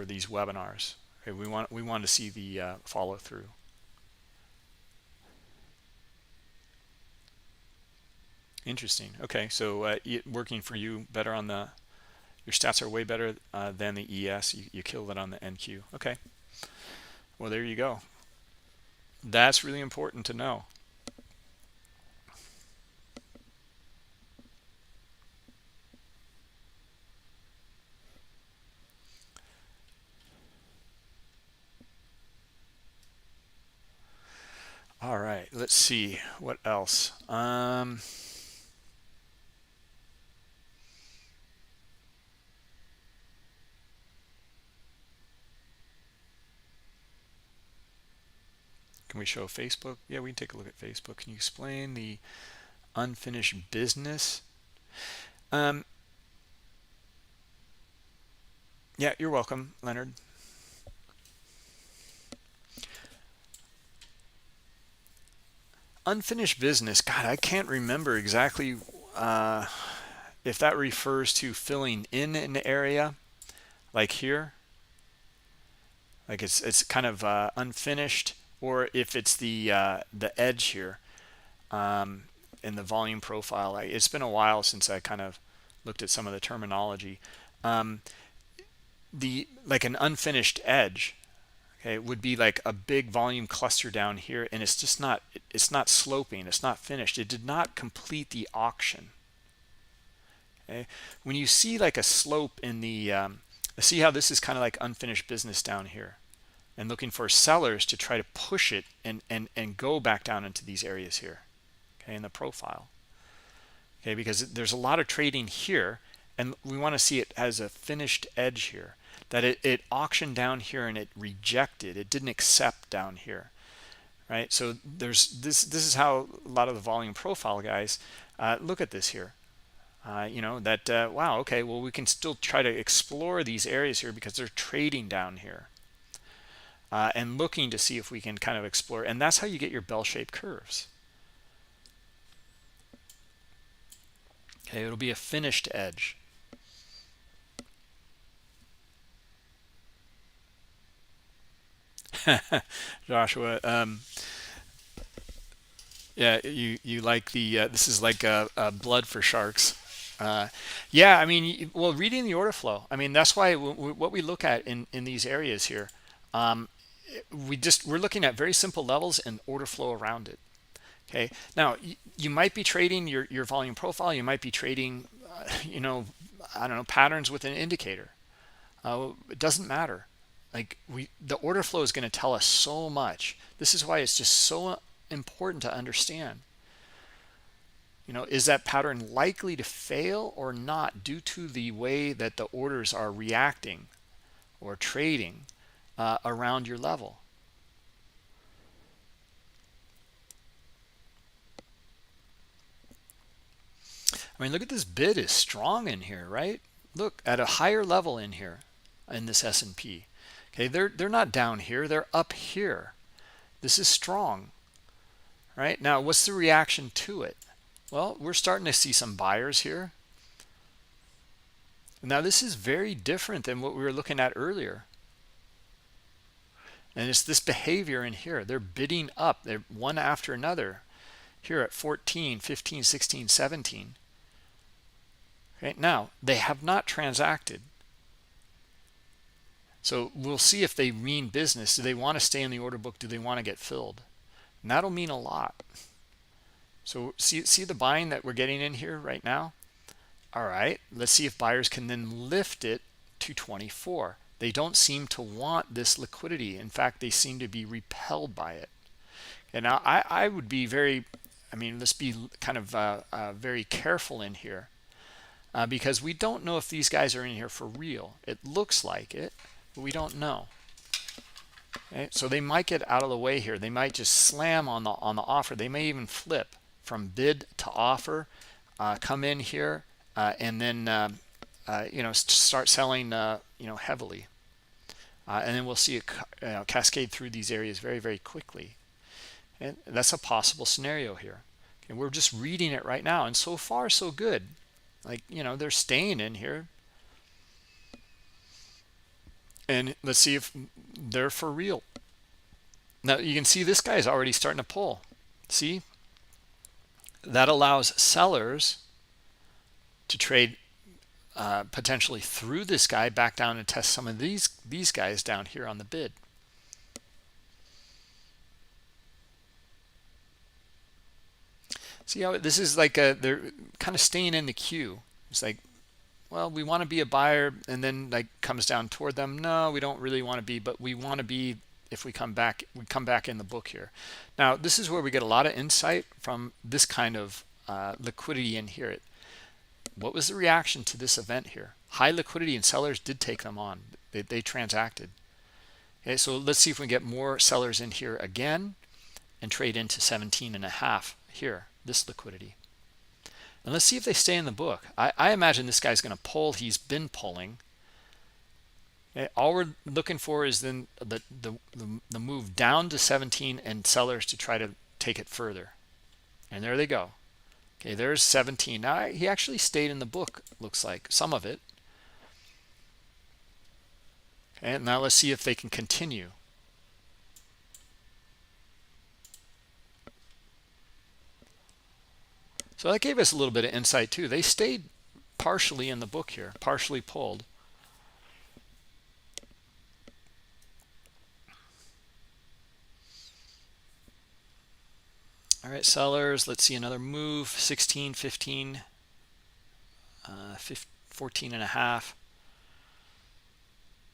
these webinars. Okay, we want to see the follow through. Interesting. Okay, so working for you better on the, your stats are way better than the ES. You killed it on the NQ. Okay. Well, there you go. That's really important to know. All right, let's see what else. Can we show Facebook? Yeah, we can take a look at Facebook. Can you explain the unfinished business? Yeah, you're welcome, Leonard. Unfinished business. God, I can't remember exactly if that refers to filling in an area like here, like it's kind of unfinished, or if it's the edge here in the volume profile. It's been a while since I kind of looked at some of the terminology. Like an unfinished edge, okay, would be like a big volume cluster down here, and it's just not, it's not sloping, it's not finished, it did not complete the auction. Okay, when you see like a slope in the see how this is kind of like unfinished business down here, and looking for sellers to try to push it and go back down into these areas here, okay, in the profile. Okay, because there's a lot of trading here, and we want to see it as a finished edge here, that it auctioned down here and it rejected, it didn't accept down here, right? So there's this is how a lot of the volume profile guys look at this here. Wow, okay, well, we can still try to explore these areas here because they're trading down here and looking to see if we can kind of explore, and that's how you get your bell-shaped curves. Okay, it'll be a finished edge. Joshua, yeah, you like the this is like blood for sharks. Yeah, I mean, well, reading the order flow, I mean, that's why what we look at in these areas here, we're looking at very simple levels and order flow around it. Okay, now you might be trading your volume profile, you might be trading I don't know, patterns with an indicator. It doesn't matter. Like the order flow is going to tell us so much. This is why it's just so important to understand. Is that pattern likely to fail or not due to the way that the orders are reacting or trading around your level? I mean, look at this bid is strong in here, right? Look at a higher level in here in this S&P. Okay, they're not down here, they're up here. This is strong. Right? Now, what's the reaction to it? Well, we're starting to see some buyers here. Now, this is very different than what we were looking at earlier. And it's this behavior in here. They're bidding up. They're one after another here at 14, 15, 16, 17. Okay, now, they have not transacted. So we'll see if they mean business. Do they want to stay in the order book? Do they want to get filled? And that'll mean a lot. So see the buying that we're getting in here right now? All right, let's see if buyers can then lift it to 24. They don't seem to want this liquidity. In fact, they seem to be repelled by it. And now I would be very, let's be kind of very careful in here because we don't know if these guys are in here for real. It looks like it, but we don't know. Okay, so they might get out of the way here. They might just slam on the offer. They may even flip from bid to offer, come in here, and then start selling heavily, and then we'll see it cascade through these areas very, very quickly. And that's a possible scenario here. And we're just reading it right now, and so far so good. Like, they're staying in here, and let's see if they're for real. Now you can see this guy is already starting to pull. See, that allows sellers to trade potentially through this guy back down and test some of these guys down here on the bid. See how this is like they're kind of staying in the queue. It's like, well, we want to be a buyer, and then like comes down toward them. No, we don't really want to be, but we want to be if we come back in the book here. Now this is where we get a lot of insight from this kind of liquidity in here. What was the reaction to this event here? High liquidity, and sellers did take them on. They transacted. Okay, so let's see if we can get more sellers in here again and trade into 17.5 here, this liquidity. And let's see if they stay in the book. I imagine this guy's going to pull. He's been pulling. Okay, all we're looking for is then the move down to 17 and sellers to try to take it further. And there they go. Okay, there's 17. Now he actually stayed in the book, looks like, some of it. Okay, and now let's see if they can continue. So that gave us a little bit of insight too. They stayed partially in the book here, partially pulled. All right, sellers, let's see another move, 16, 15, 14.5.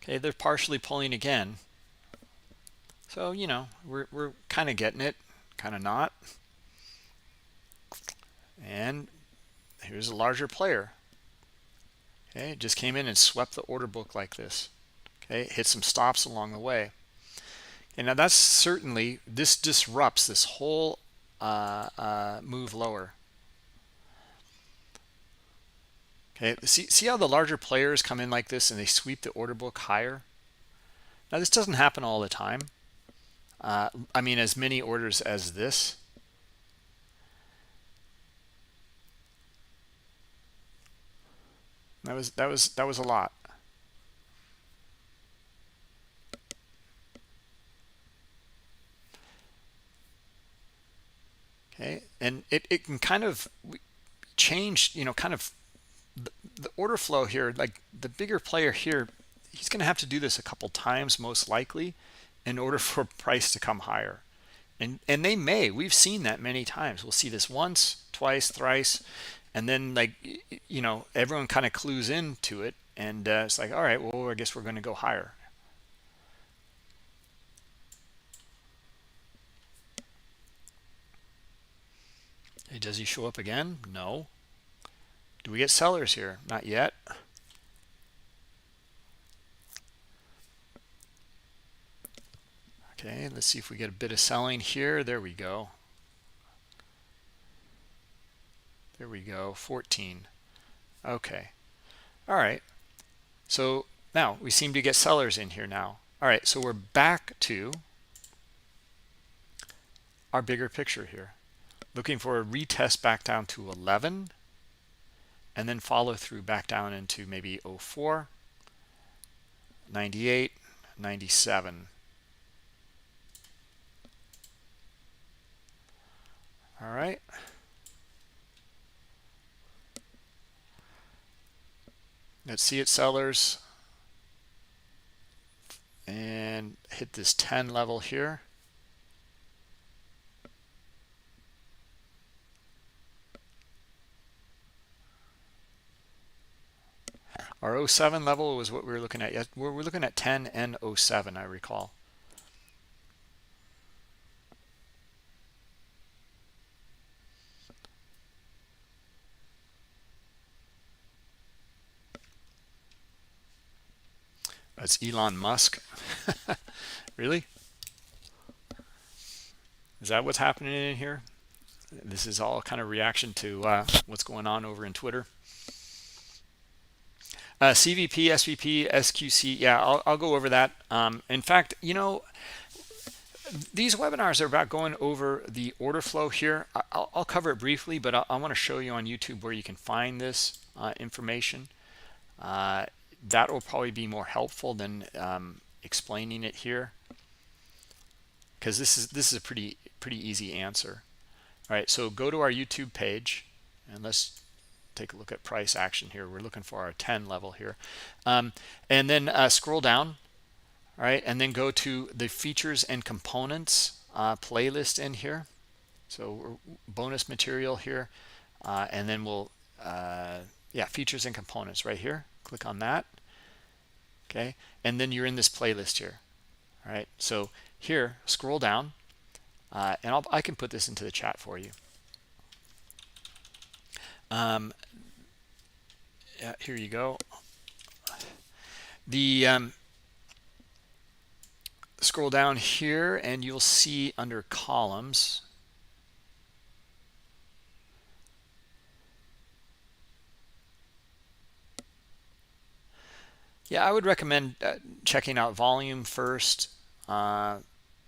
Okay, they're partially pulling again. So, we're kind of getting it, kind of not. And here's a larger player. Okay, it just came in and swept the order book like this. Okay, hit some stops along the way. And now that's certainly, this disrupts this whole move lower. Okay, see how the larger players come in like this and they sweep the order book higher? Now this doesn't happen all the time. I mean, as many orders as this. That was a lot. Okay, and it can kind of change, kind of the order flow here. Like the bigger player here, he's going to have to do this a couple times most likely in order for price to come higher. And they may. We've seen that many times. We'll see this once, twice, thrice, and then like everyone kind of clues into it, and it's like, all right, well, I guess we're going to go higher. Hey, does he show up again? No. Do we get sellers here? Not yet. Okay, let's see if we get a bit of selling here. There we go. There we go, 14. Okay. All right. So now we seem to get sellers in here now. All right, so we're back to our bigger picture here. Looking for a retest back down to 11, and then follow through back down into maybe 04, 98, 97. All right. Let's see it, sellers, and hit this 10 level here. Our 07 level was what we were looking at. We're looking at 10 and 07, I recall. That's Elon Musk. Really? Is that what's happening in here? This is all kind of reaction to what's going on over in Twitter. CVP, SVP, SQC. Yeah, I'll go over that. In fact, you know, these webinars are about going over the order flow here. I'll cover it briefly, but I want to show you on YouTube where you can find this information. That will probably be more helpful than explaining it here, because this is a pretty easy answer. All right, so go to our YouTube page and let's take a look at price action here. We're looking for our 10 level here, and then scroll down. All right, and then go to the features and components playlist in here. So bonus material here, and then we'll yeah, features and components right here. Click on that. Okay, and then you're in this playlist here. All right, so here, scroll down, and I can put this into the chat for you. Yeah, here you go. The scroll down here and you'll see under columns, yeah, I would recommend checking out volume first, and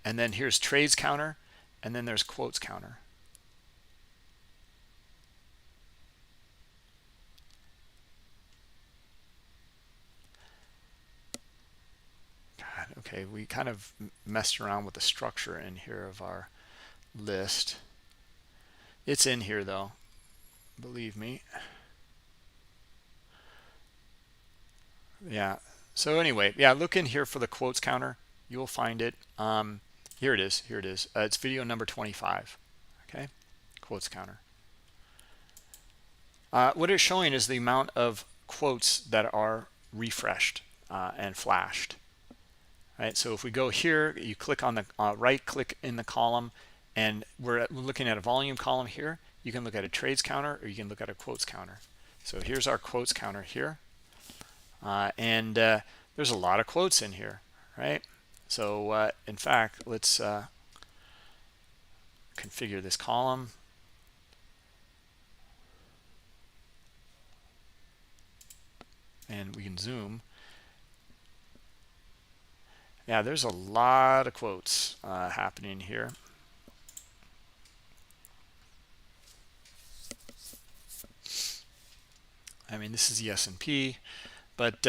then here's trades counter, and then there's quotes counter. Okay, we kind of messed around with the structure in here of our list. It's in here though, believe me. Yeah, so anyway, yeah, look in here for the quotes counter. You'll find it. Here it is. Here it is. It's video number 25. Okay, quotes counter. What it's showing is the amount of quotes that are refreshed and flashed. Right, so if we go here, you click on the right click in the column, and we're looking at a volume column here. You can look at a trades counter, or you can look at a quotes counter. So here's our quotes counter here, and there's a lot of quotes in here, right? So in fact, let's configure this column. And we can zoom. Yeah, there's a lot of quotes happening here. I mean, this is the S&P, but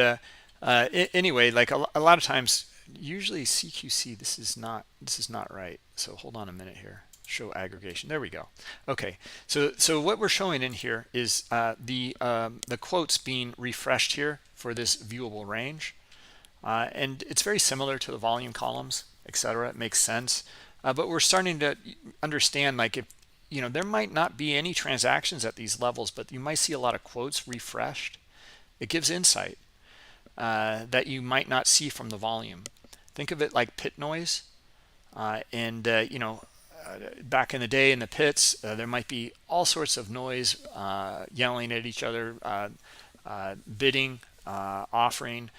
anyway, like a lot of times, usually CQC, this is not right. So hold on a minute here. Show aggregation. There we go. Okay, so what we're showing in here is the quotes being refreshed here for this viewable range. And it's very similar to the volume columns, etc. It makes sense, but we're starting to understand, like, if you know, there might not be any transactions at these levels, but you might see a lot of quotes refreshed. It gives insight that you might not see from the volume. Think of it like pit noise, and you know, back in the day in the pits, there might be all sorts of noise, yelling at each other, bidding, offering.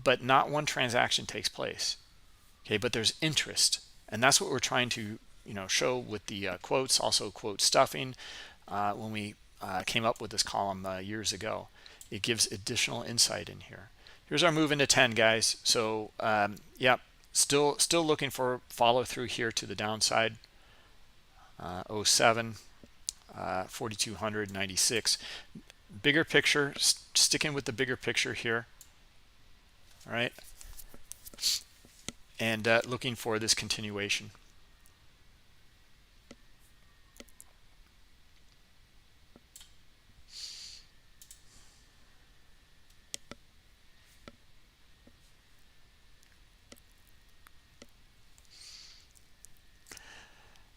But not one transaction takes place. Okay, but there's interest, and that's what we're trying to, you know, show with the quotes. Also quote stuffing, when we came up with this column years ago. It gives additional insight in here. Here's our move into 10, guys. So yeah, still looking for follow through here to the downside. 07, 4200, 96. Bigger picture, sticking with the bigger picture here. All right, and looking for this continuation.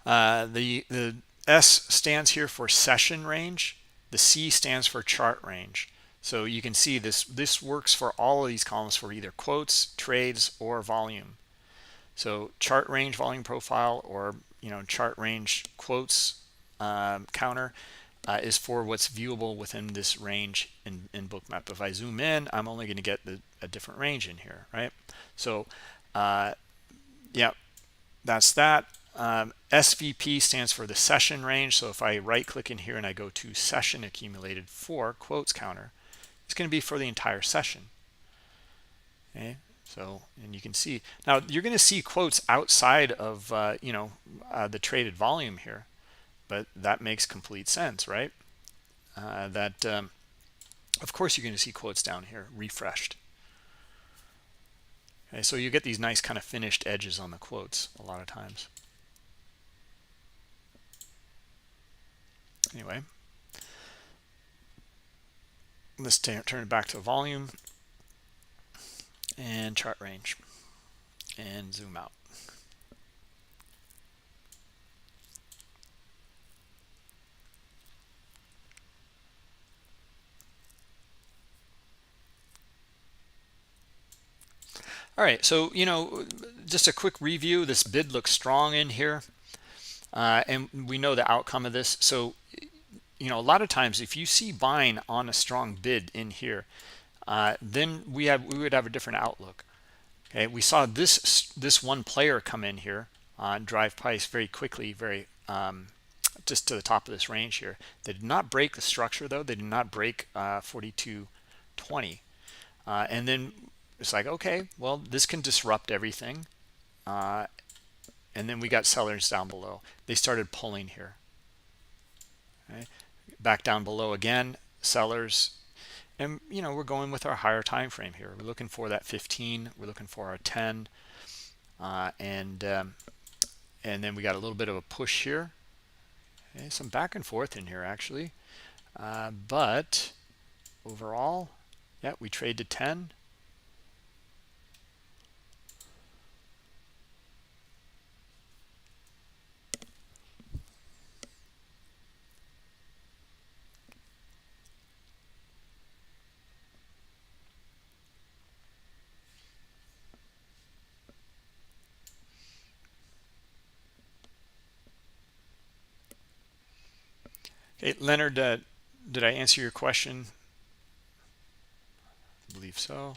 The S stands here for session range. The C stands for chart range. So you can see this works for all of these columns for either quotes, trades, or volume. So chart range volume profile, or you know, chart range quotes counter. is for what's viewable within this range in Bookmap. If I zoom in, I'm only going to get a different range in here, right? So yeah, that's that. SVP stands for the session range. So if I right click in here and I go to session accumulated for quotes counter, it's going to be for the entire session. Okay, so, and you can see now you're going to see quotes outside of the traded volume here, but that makes complete sense, right? Of course you're going to see quotes down here refreshed. Okay, so you get these nice kind of finished edges on the quotes a lot of times. Anyway, let's turn it back to volume and chart range and zoom out. All right, so just a quick review. This bid looks strong in here, and we know the outcome of this. So a lot of times if you see buying on a strong bid in here, then we would have a different outlook. Okay, we saw this one player come in here on drive price very quickly, very just to the top of this range here. They did not break the structure though. They did not break 42.20, and then it's like, okay, well, this can disrupt everything, and then we got sellers down below. They started pulling here. Okay, back down below again, sellers. And we're going with our higher time frame here. We're looking for that 15. We're looking for our 10, and then we got a little bit of a push here. Okay, some back and forth in here actually, but overall, yeah, we trade to 10. Okay, Leonard, did I answer your question? I believe so.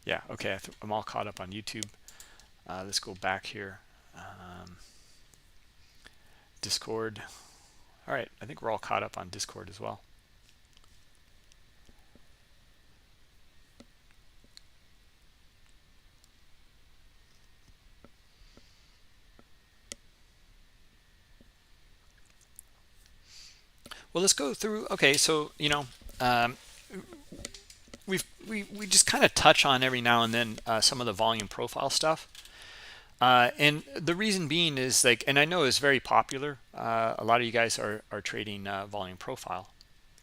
Yeah, okay, I'm all caught up on YouTube. Let's go back here. Discord. All right, I think we're all caught up on Discord as well. Well, let's go through. Okay, so we just kind of touch on every now and then some of the volume profile stuff, and the reason being is like, and I know it's very popular. A lot of you guys are trading volume profile,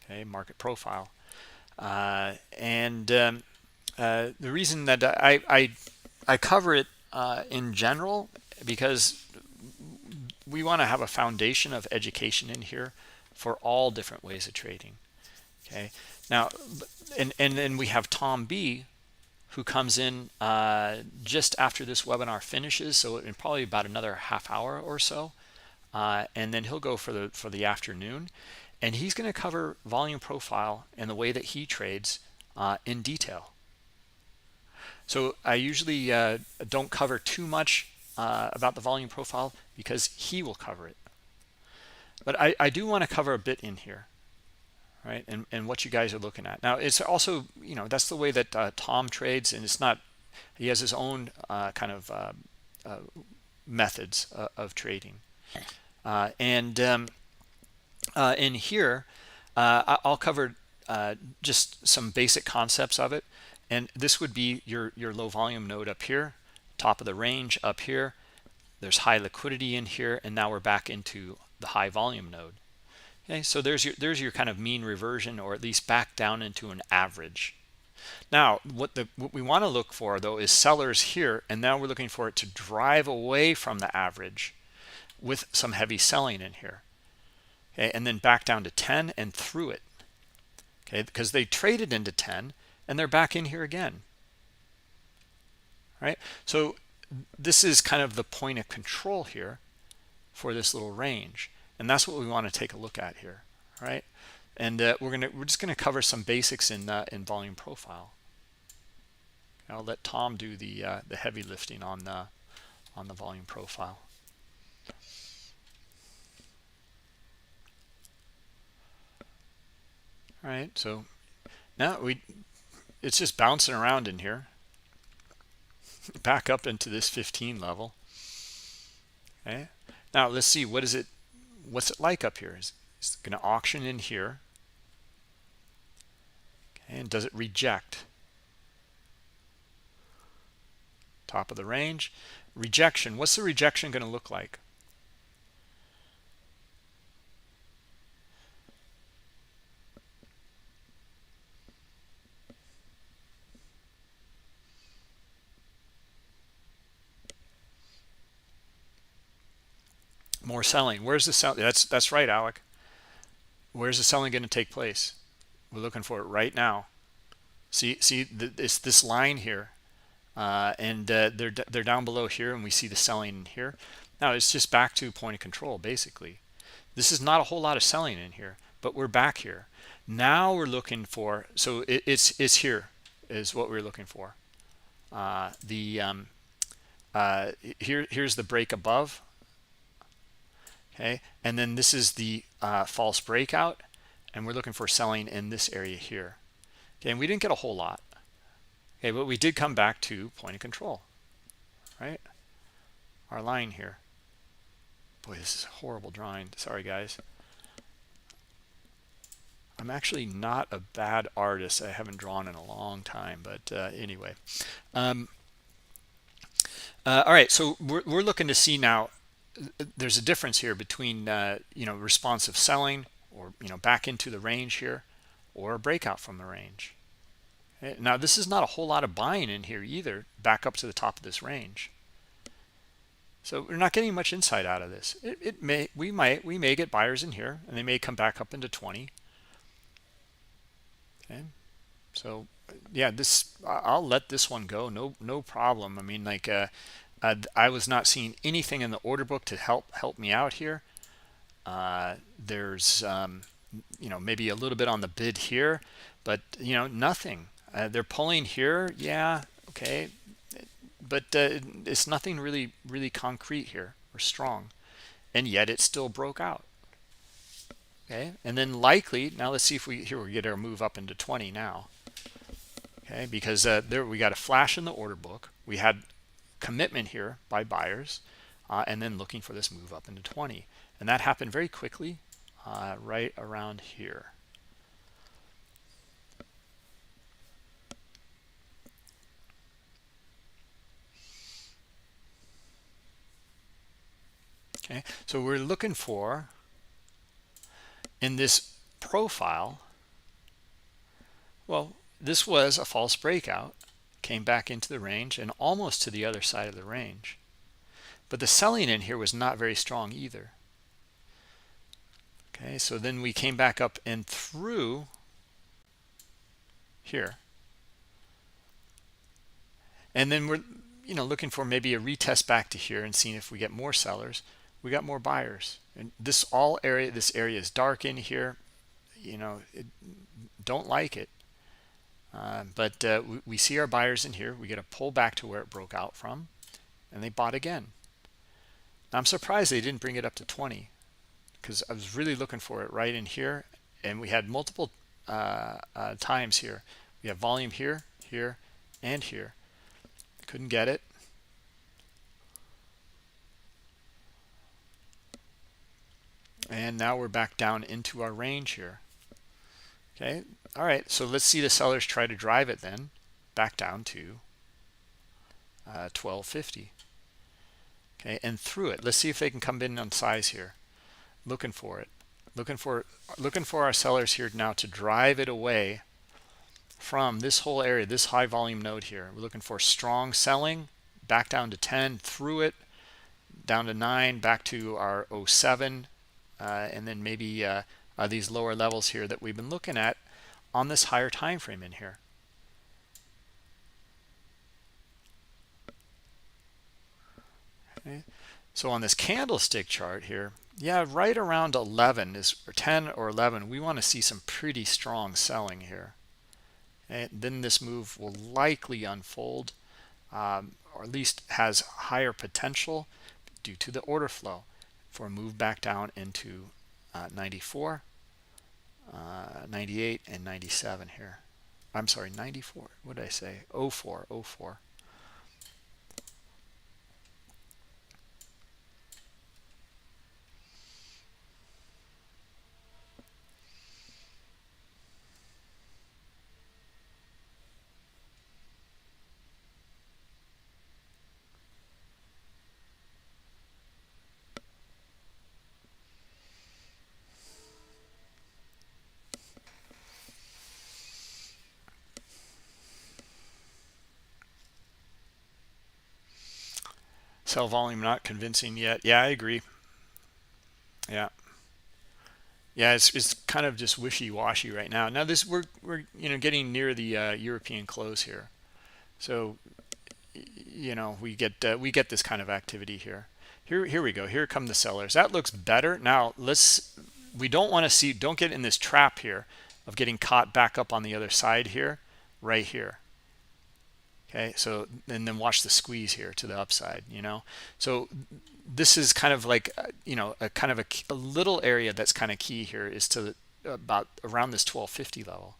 okay, market profile, and the reason that I cover it in general, because we want to have a foundation of education in here for all different ways of trading. Okay, now, and then we have Tom B, who comes in just after this webinar finishes, so in probably about another half hour or so, and then he'll go for the afternoon, and he's going to cover volume profile and the way that he trades in detail. So I usually don't cover too much about the volume profile because he will cover it, but I do want to cover a bit in here, right? And what you guys are looking at now. It's also, that's the way that Tom trades, and it's not, he has his own kind of methods of trading, and in here I'll cover just some basic concepts of it. And this would be your low volume node up here, top of the range up here. There's high liquidity in here, and now we're back into the high volume node. Okay, so there's your kind of mean reversion, or at least back down into an average. Now, what we want to look for though is sellers here, and now we're looking for it to drive away from the average with some heavy selling in here. Okay, and then back down to 10 and through it. okay, because they traded into 10 and they're back in here again, right? So this is kind of the point of control here for this little range, and that's what we want to take a look at here, right? And we're just gonna cover some basics in volume profile. I'll let Tom do the heavy lifting on the volume profile. All right, so now it's just bouncing around in here, back up into this 15 level. Okay, now let's see what's it like up here. It's going to auction in here, okay, and does it reject? Top of the range, rejection. What's the rejection going to look like? More selling. Where's the selling? That's right, Alec. Where's the selling going to take place? We're looking for it right now. See it's this line here, and they're down below here, and we see the selling here. Now it's just back to point of control basically. This is not a whole lot of selling in here, but we're back here. Now we're looking for, so it's here is what we're looking for. Here's the break above. Okay, and then this is the false breakout, and we're looking for selling in this area here. Okay, and we didn't get a whole lot. Okay, but we did come back to point of control, right? Our line here. Boy, this is horrible drawing. Sorry, guys. I'm actually not a bad artist. I haven't drawn in a long time, but anyway. All right, so we're looking to see now. There's a difference here between responsive selling, or back into the range here, or a breakout from the range. Okay, now this is not a whole lot of buying in here either, back up to the top of this range. So we're not getting much insight out of this. We may get buyers in here, and they may come back up into 20. Okay, so yeah, I'll let this one go. No problem. I mean, like I was not seeing anything in the order book to help me out here. There's maybe a little bit on the bid here, but nothing. They're pulling here, yeah, okay, but it's nothing really concrete here or strong, and yet it still broke out. Okay, and then likely now let's see if we get our move up into 20 now. Okay, because there we got a flash in the order book. We had commitment here by buyers, and then looking for this move up into 20, and that happened very quickly, right around here. Okay, so we're looking for in this profile, well, this was a false breakout, came back into the range and almost to the other side of the range, but the selling in here was not very strong either. Okay, so then we came back up and through here, and then we're looking for maybe a retest back to here and seeing if we get more sellers. We got more buyers, and this area is dark in here. Don't like it, but we see our buyers in here. We get a pull back to where it broke out from, and they bought again. Now, I'm surprised they didn't bring it up to 20, because I was really looking for it right in here, and we had multiple times here. We have volume here, here, and here. Couldn't get it. And now we're back down into our range here. Okay, all right, so let's see the sellers try to drive it then back down to 1250. Okay, and through it. Let's see if they can come in on size here. Looking for it. Looking for our sellers here now to drive it away from this whole area, this high volume node here. We're looking for strong selling back down to 10, through it down to 9, back to our 07, and then maybe these lower levels here that we've been looking at on this higher time frame in here. Okay. So on this candlestick chart here, yeah, right around 11 is, or 10 or 11, we want to see some pretty strong selling here. And then this move will likely unfold, or at least has higher potential due to the order flow for a move back down into 94, 98, and 97 here. I'm sorry, 94. What did I say? 04, 04. Sell volume not convincing yet. Yeah, I agree. Yeah. Yeah, it's kind of just wishy-washy right now. Now this we're getting near the European close here. So we get this kind of activity here. Here we go. Here come the sellers. That looks better. Now we don't get in this trap here of getting caught back up on the other side here, right here. Okay, so and then watch the squeeze here to the upside, so this is kind of like a kind of a little area that's kind of key here is to about around this 1250 level.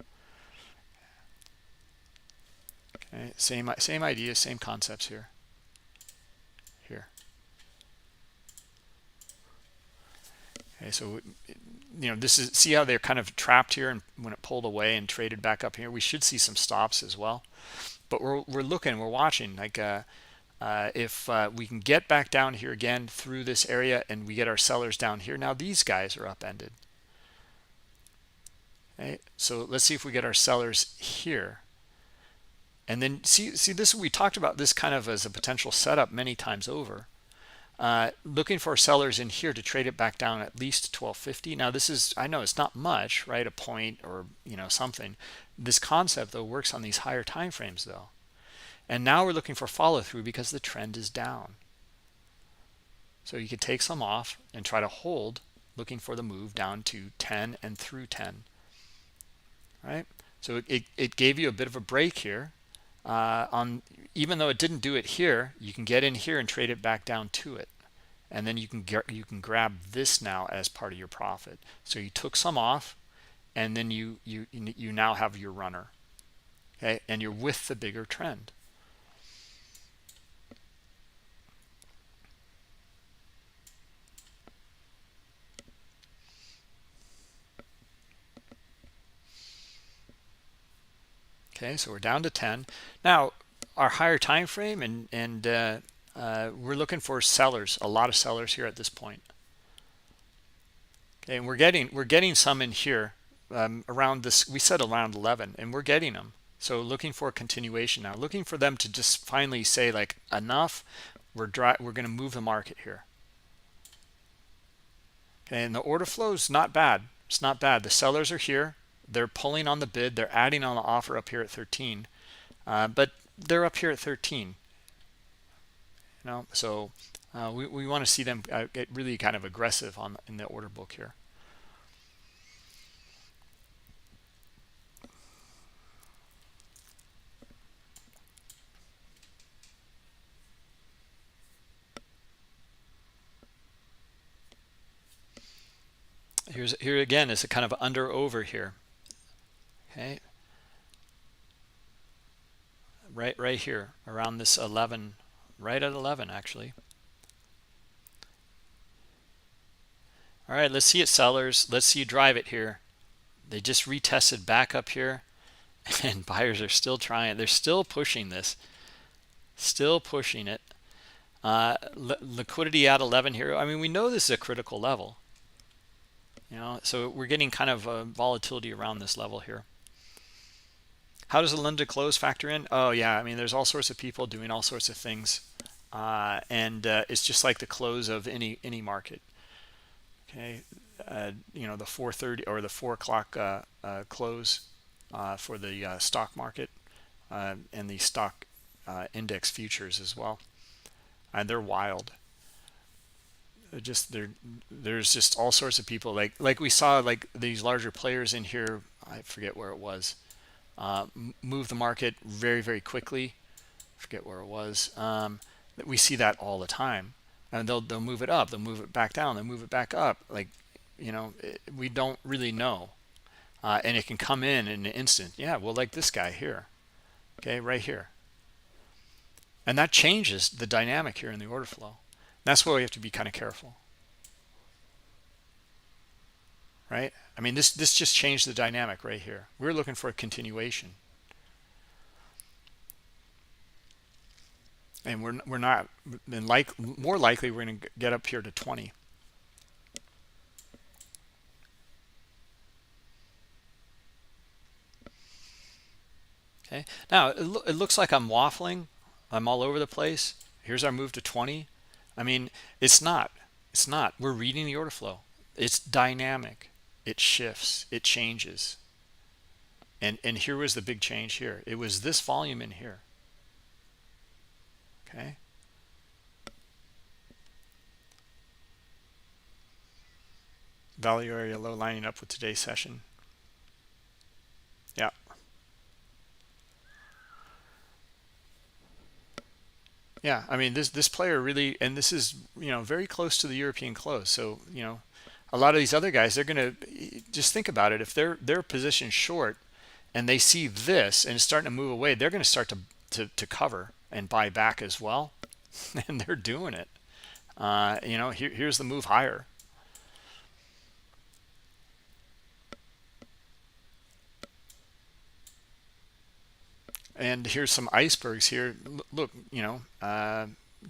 Okay, same idea, same concepts here. Okay, so this is, see how they're kind of trapped here, and when it pulled away and traded back up here, we should see some stops as well. But we're watching, like if we can get back down here again through this area and we get our sellers down here. Now these guys are upended. Okay, so let's see if we get our sellers here. And then see this, we talked about this kind of as a potential setup many times over. Looking for sellers in here to trade it back down at least 1250. Now this is, I know it's not much, right? A point or something. This concept though works on these higher time frames though. And now we're looking for follow through because the trend is down. So you could take some off and try to hold, looking for the move down to 10 and through 10. Right? So it gave you a bit of a break here. Even though it didn't do it here, you can get in here and trade it back down to it, and then you can grab this now as part of your profit. So you took some off, and then you now have your runner, okay, and you're with the bigger trend. Okay, so we're down to 10 now. Our higher time frame, and we're looking for sellers, a lot of sellers here at this point. Okay, and we're getting some in here around this. We said around 11, and we're getting them. So looking for a continuation now, looking for them to just finally say like enough. We're going to move the market here. Okay, and the order flow is not bad. It's not bad. The sellers are here. They're pulling on the bid. They're adding on the offer up here at 13, but they're up here at 13. So we want to see them get really kind of aggressive in the order book here. Here again is a kind of under over here. Okay, right here around this 11, right at 11 actually. All right, let's see it, sellers. Let's see you drive it here. They just retested back up here, and buyers are still trying. They're still pushing this, still pushing it. Liquidity at 11 here. I mean, we know this is a critical level. So we're getting kind of volatility around this level here. How does the London close factor in? Oh yeah, I mean, there's all sorts of people doing all sorts of things, and it's just like the close of any market. Okay, the 4:30 or the 4 o'clock close for the stock market and the stock index futures as well. And they're wild. There's just all sorts of people like we saw, like these larger players in here. I forget where it was. Move the market very, very quickly. Forget where it was. We see that all the time, and they'll move it up, they'll move it back down, they'll move it back up. Like, we don't really know, and it can come in an instant. Yeah, well, like this guy here, okay, right here, and that changes the dynamic here in the order flow. That's why we have to be kind of careful, right? I mean, this just changed the dynamic right here. We're looking for a continuation, and we're not. And more likely we're going to get up here to 20. Okay, now it looks like I'm waffling. I'm all over the place. Here's our move to 20. I mean, it's not. It's not. We're reading the order flow. It's dynamic. It shifts. It changes. And here was the big change here. It was this volume in here. Okay. Value area low lining up with today's session. Yeah. Yeah, I mean, this player really, and this is, very close to the European close. So, a lot of these other guys, they're going to just think about it. If they're positioned short and they see this and it's starting to move away, they're going to start to cover and buy back as well. And they're doing it. Here's the move higher. And here's some icebergs here. Look,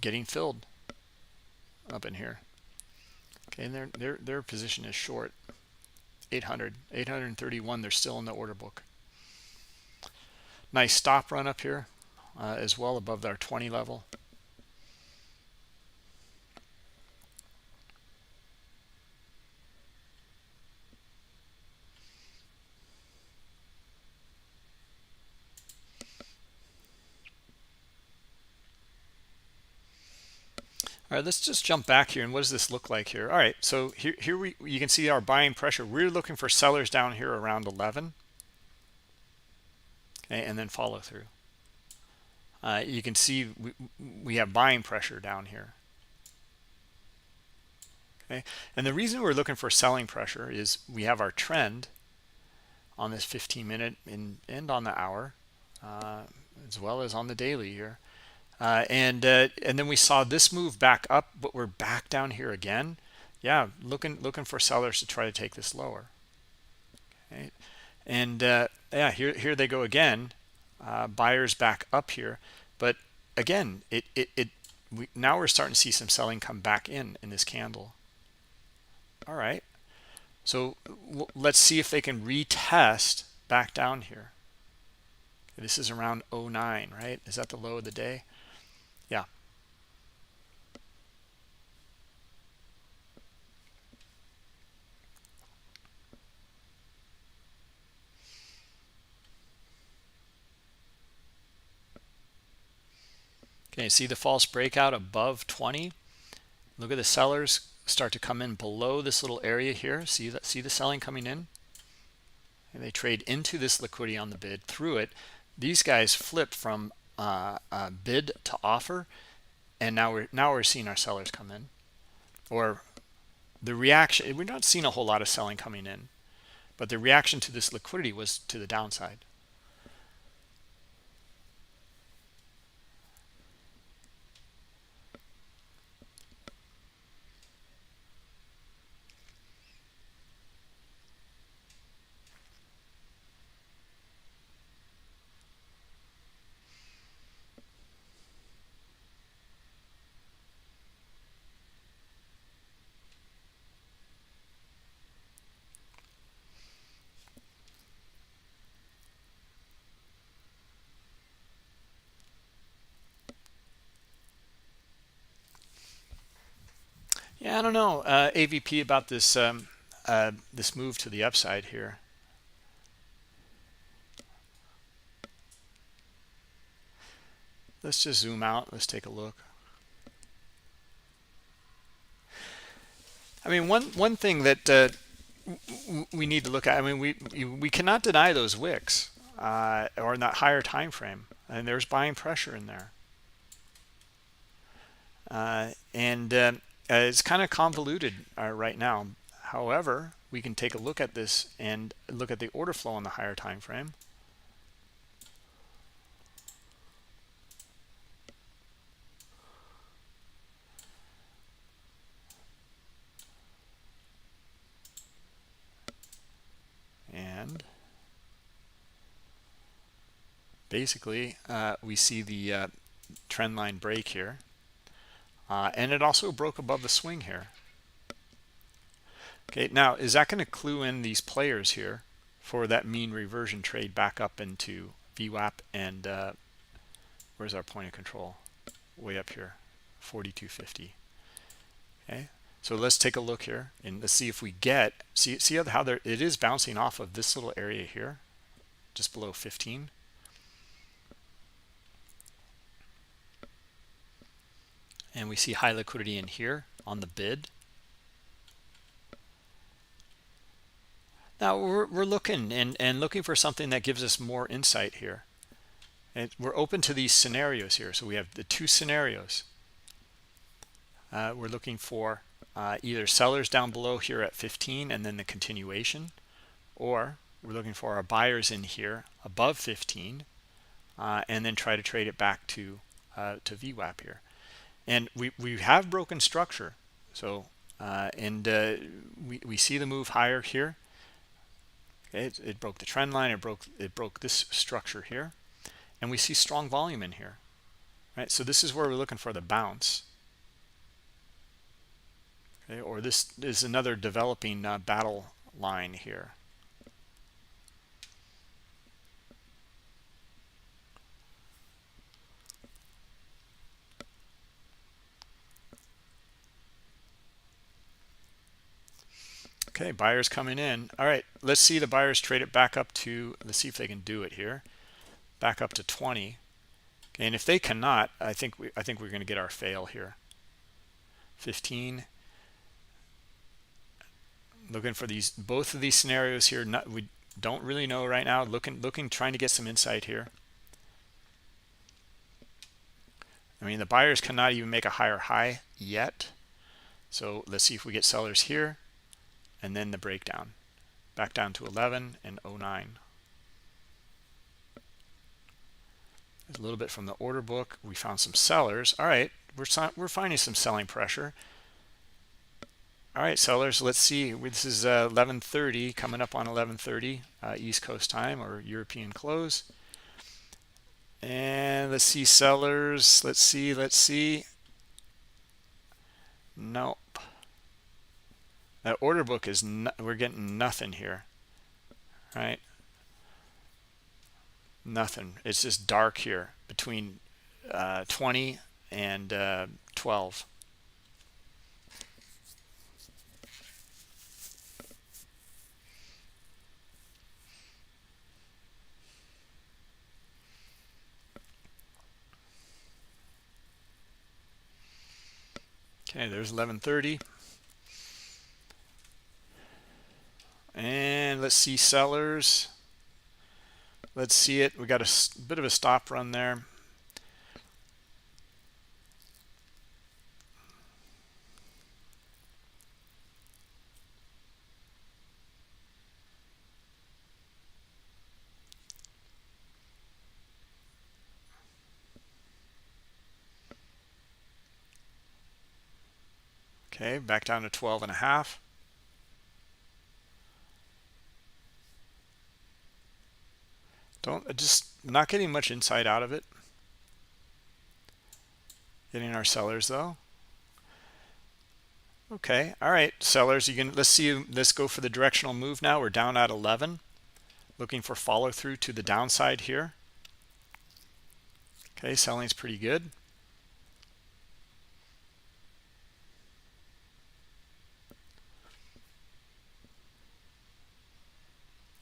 getting filled up in here. Okay, and their position is short. 831. They're still in the order book. Nice stop run up here as well above our 20 level. All right, let's just jump back here. And what does this look like here? All right, so here you can see our buying pressure. We're looking for sellers down here around 11. Okay, and then follow through. You can see we have buying pressure down here. Okay, and the reason we're looking for selling pressure is we have our trend on this 15-minute and on the hour, as well as on the daily here. And then we saw this move back up, but we're back down here again. Yeah, looking for sellers to try to take this lower. Okay, and yeah, here they go again. Buyers back up here, but again, now we're starting to see some selling come back in this candle. All right, so let's see if they can retest back down here. This is around 09, right? Is that the low of the day? Yeah. Okay, see the false breakout above 20. Look at the sellers start to come in below this little area here. See the selling coming in, and they trade into this liquidity on the bid through it. These guys flip from bid to offer, and now we're seeing our sellers come in, or the reaction. We're not seeing a whole lot of selling coming in, but the reaction to this liquidity was to the downside. Yeah, I don't know, AVP, about this this move to the upside here. let's just zoom out. Let's take a look. I mean, one thing that we need to look at. I mean, we cannot deny those wicks or in that higher time frame, and there's buying pressure in there, and it's kind of convoluted right now. However, we can take a look at this and look at the order flow on the higher time frame. And basically, we see the trend line break here. And it also broke above the swing here. Okay, now is that going to clue in these players here for that mean reversion trade back up into VWAP? And where's our point of control? Way up here, 42.50. Okay, so let's take a look here and let's see if we get, see how there it is bouncing off of this little area here, just below 15. And we see high liquidity in here on the bid. Now we're looking and looking for something that gives us more insight here. And we're open to these scenarios here. So we have the two scenarios. We're looking for either sellers down below here at 15 and then the continuation, or we're looking for our buyers in here above 15 and then try to trade it back to VWAP here. And we have broken structure. So we see the move higher here. Okay, it broke the trend line. It broke this structure here, and we see strong volume in here. Right. So this is where we're looking for the bounce. Okay, or this is another developing battle line here. Okay, buyers coming in. All right, let's see the buyers trade it back up to, let's see if they can do it here, back up to 20. Okay, and if they cannot, I think we're going to get our fail here. 15. Looking for these, both of these scenarios here. We don't really know right now. Trying to get some insight here. I mean, the buyers cannot even make a higher high yet. So let's see if we get sellers here. And then the breakdown back down to 11 and 09. A little bit from the order book. We found some sellers. All right, we're finding some selling pressure. All right, sellers, let's see. This is 11:30, coming up on 11:30 East Coast time or European close. And let's see sellers. Let's see. Nope. That order book is we're getting nothing here, right? Nothing. It's just dark here between 20 and 12. Okay, there's 11:30. And let's see sellers. Let's see it. We got a bit of a stop run there. Okay, back down to 12.5. Just not getting much insight out of it. Getting our sellers though. Okay, all right, sellers. Let's go for the directional move now. We're down at 11. Looking for follow through to the downside here. Okay, selling's pretty good.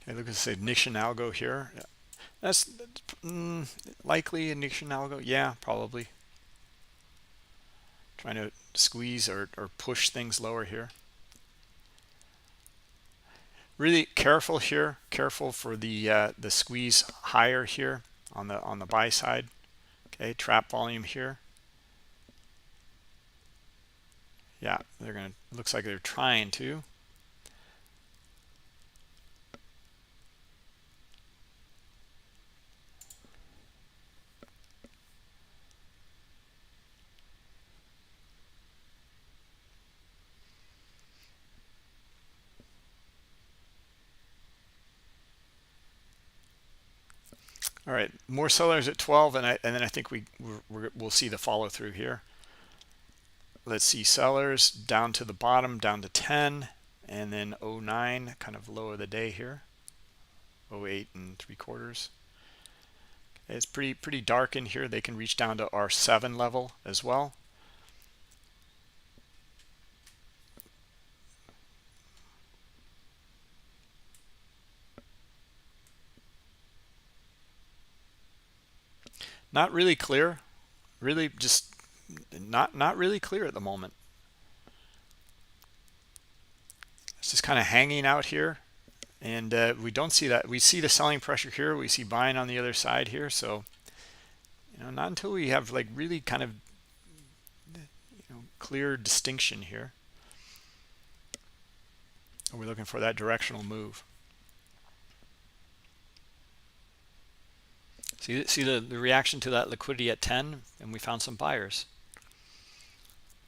Okay, look at this ignition algo here. That's likely indication algo. Yeah, probably. Trying to squeeze or push things lower here. Really careful here. Careful for the squeeze higher here on the buy side. Okay, trap volume here. Yeah, they're gonna. Looks like they're trying to. All right, more sellers at 12, and then I think we'll see the follow through here. Let's see sellers down to the bottom, down to 10, and then 09, kind of low of the day here. 08 and 3/4. It's pretty dark in here. They can reach down to our 7 level as well. Not really clear. Really just not really clear at the moment. It's just kind of hanging out here, and we don't see that. We see the selling pressure here. We see buying on the other side here. So, not until we have like really kind of clear distinction here. We're looking for that directional move. See the reaction to that liquidity at 10, and we found some buyers.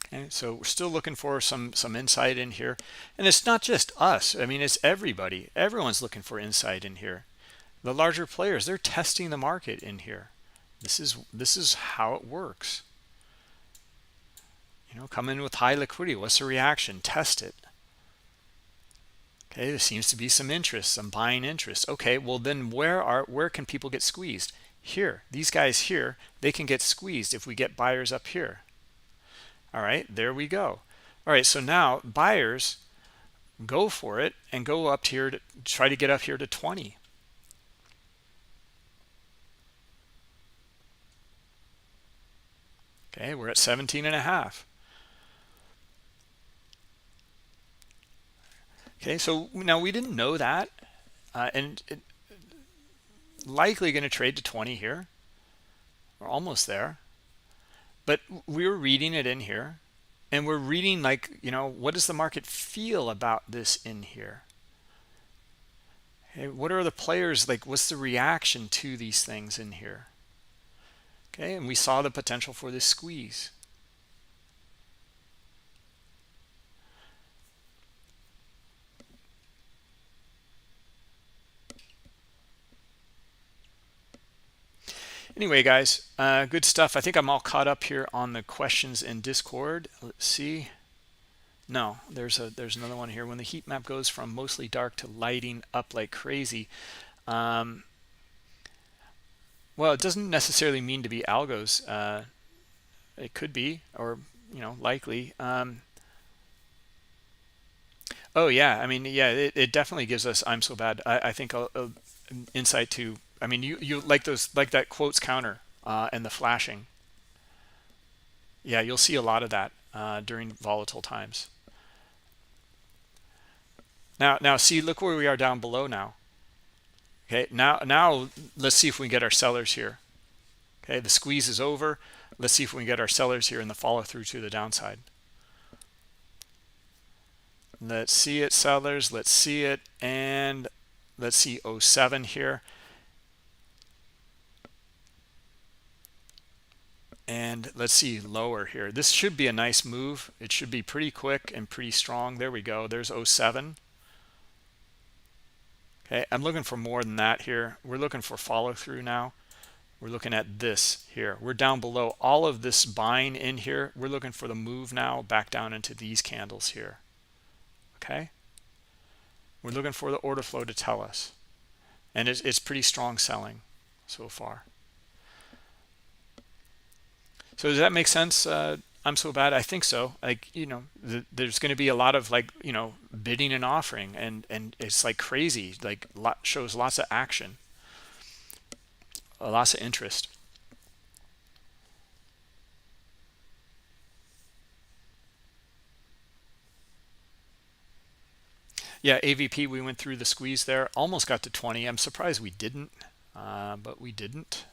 Okay, so we're still looking for some insight in here, and it's not just us. I mean, it's everybody. Everyone's looking for insight in here. The larger players, they're testing the market in here. This is how it works. Come in with high liquidity. What's the reaction? Test it. Okay, there seems to be some interest, some buying interest. Okay, well then where can people get squeezed? Here, these guys here, they can get squeezed if we get buyers up here. All right, there we go. All right, so now buyers go for it and go up here to try to get up here to 20. Okay, we're at 17.5. Okay, so now we didn't know that, and likely going to trade to 20 here. We're almost there, but we were reading it in here, and we're reading like, what does the market feel about this in here? Okay, what are the players like? What's the reaction to these things in here? Okay, and we saw the potential for this squeeze. Anyway, guys, good stuff. I think I'm all caught up here on the questions in Discord. Let's see. No, there's another one here. When the heat map goes from mostly dark to lighting up like crazy, well, it doesn't necessarily mean to be algos. It could be, or likely. Oh yeah, I mean, yeah, it definitely gives us. I'm so bad. I think a insight to. I mean, you like that quotes counter and the flashing. Yeah, you'll see a lot of that during volatile times. Now see, look where we are down below now. Okay, now let's see if we can get our sellers here. Okay, the squeeze is over. Let's see if we can get our sellers here in the follow through to the downside. Let's see it, sellers. Let's see it, and let's see 07 here. And let's see lower here. This should be a nice move. It should be pretty quick and pretty strong. There we go. There's 07. Okay, I'm looking for more than that here. We're looking for follow through now. We're looking at this here. We're down below all of this buying in here. We're looking for the move now back down into these candles here. Okay, we're looking for the order flow to tell us, and it's pretty strong selling so far. So does that make sense? I'm so bad. I think so. Like, there's going to be a lot of like, bidding and offering, and it's like crazy, like shows lots of action. lots of interest. Yeah, AVP, we went through the squeeze there, almost got to 20. I'm surprised we didn't, but we didn't.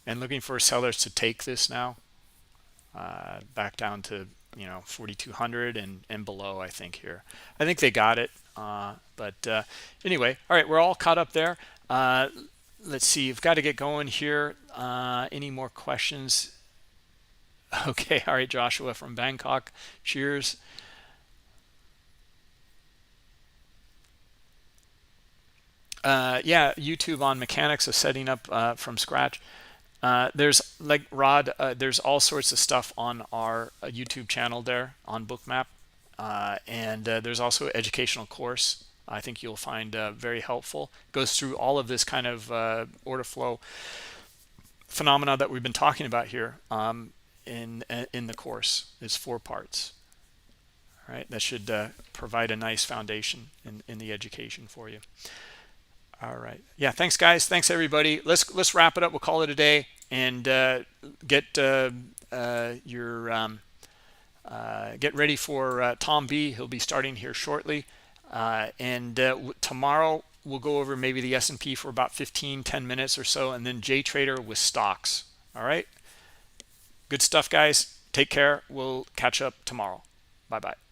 And looking for sellers to take this now, back down to 4,200 and below. I think here, I think they got it. But anyway, all right, we're all caught up there. Let's see, you've got to get going here. Any more questions? Okay, all right, Joshua from Bangkok, cheers. Yeah, YouTube on mechanics of setting up from scratch. There's like Rod, there's all sorts of stuff on our YouTube channel there on Bookmap, and there's also an educational course I think you'll find very helpful. Goes through all of this kind of order flow phenomena that we've been talking about here in the course. It's 4 parts. All right, that should provide a nice foundation in the education for you. All right. Yeah, thanks guys. Thanks everybody. Let's wrap it up. We'll call it a day and get get ready for Tom B. He'll be starting here shortly. And tomorrow we'll go over maybe the S&P for about 10 minutes or so, and then J Trader with stocks. All right. Good stuff, guys. Take care. We'll catch up tomorrow. Bye-bye.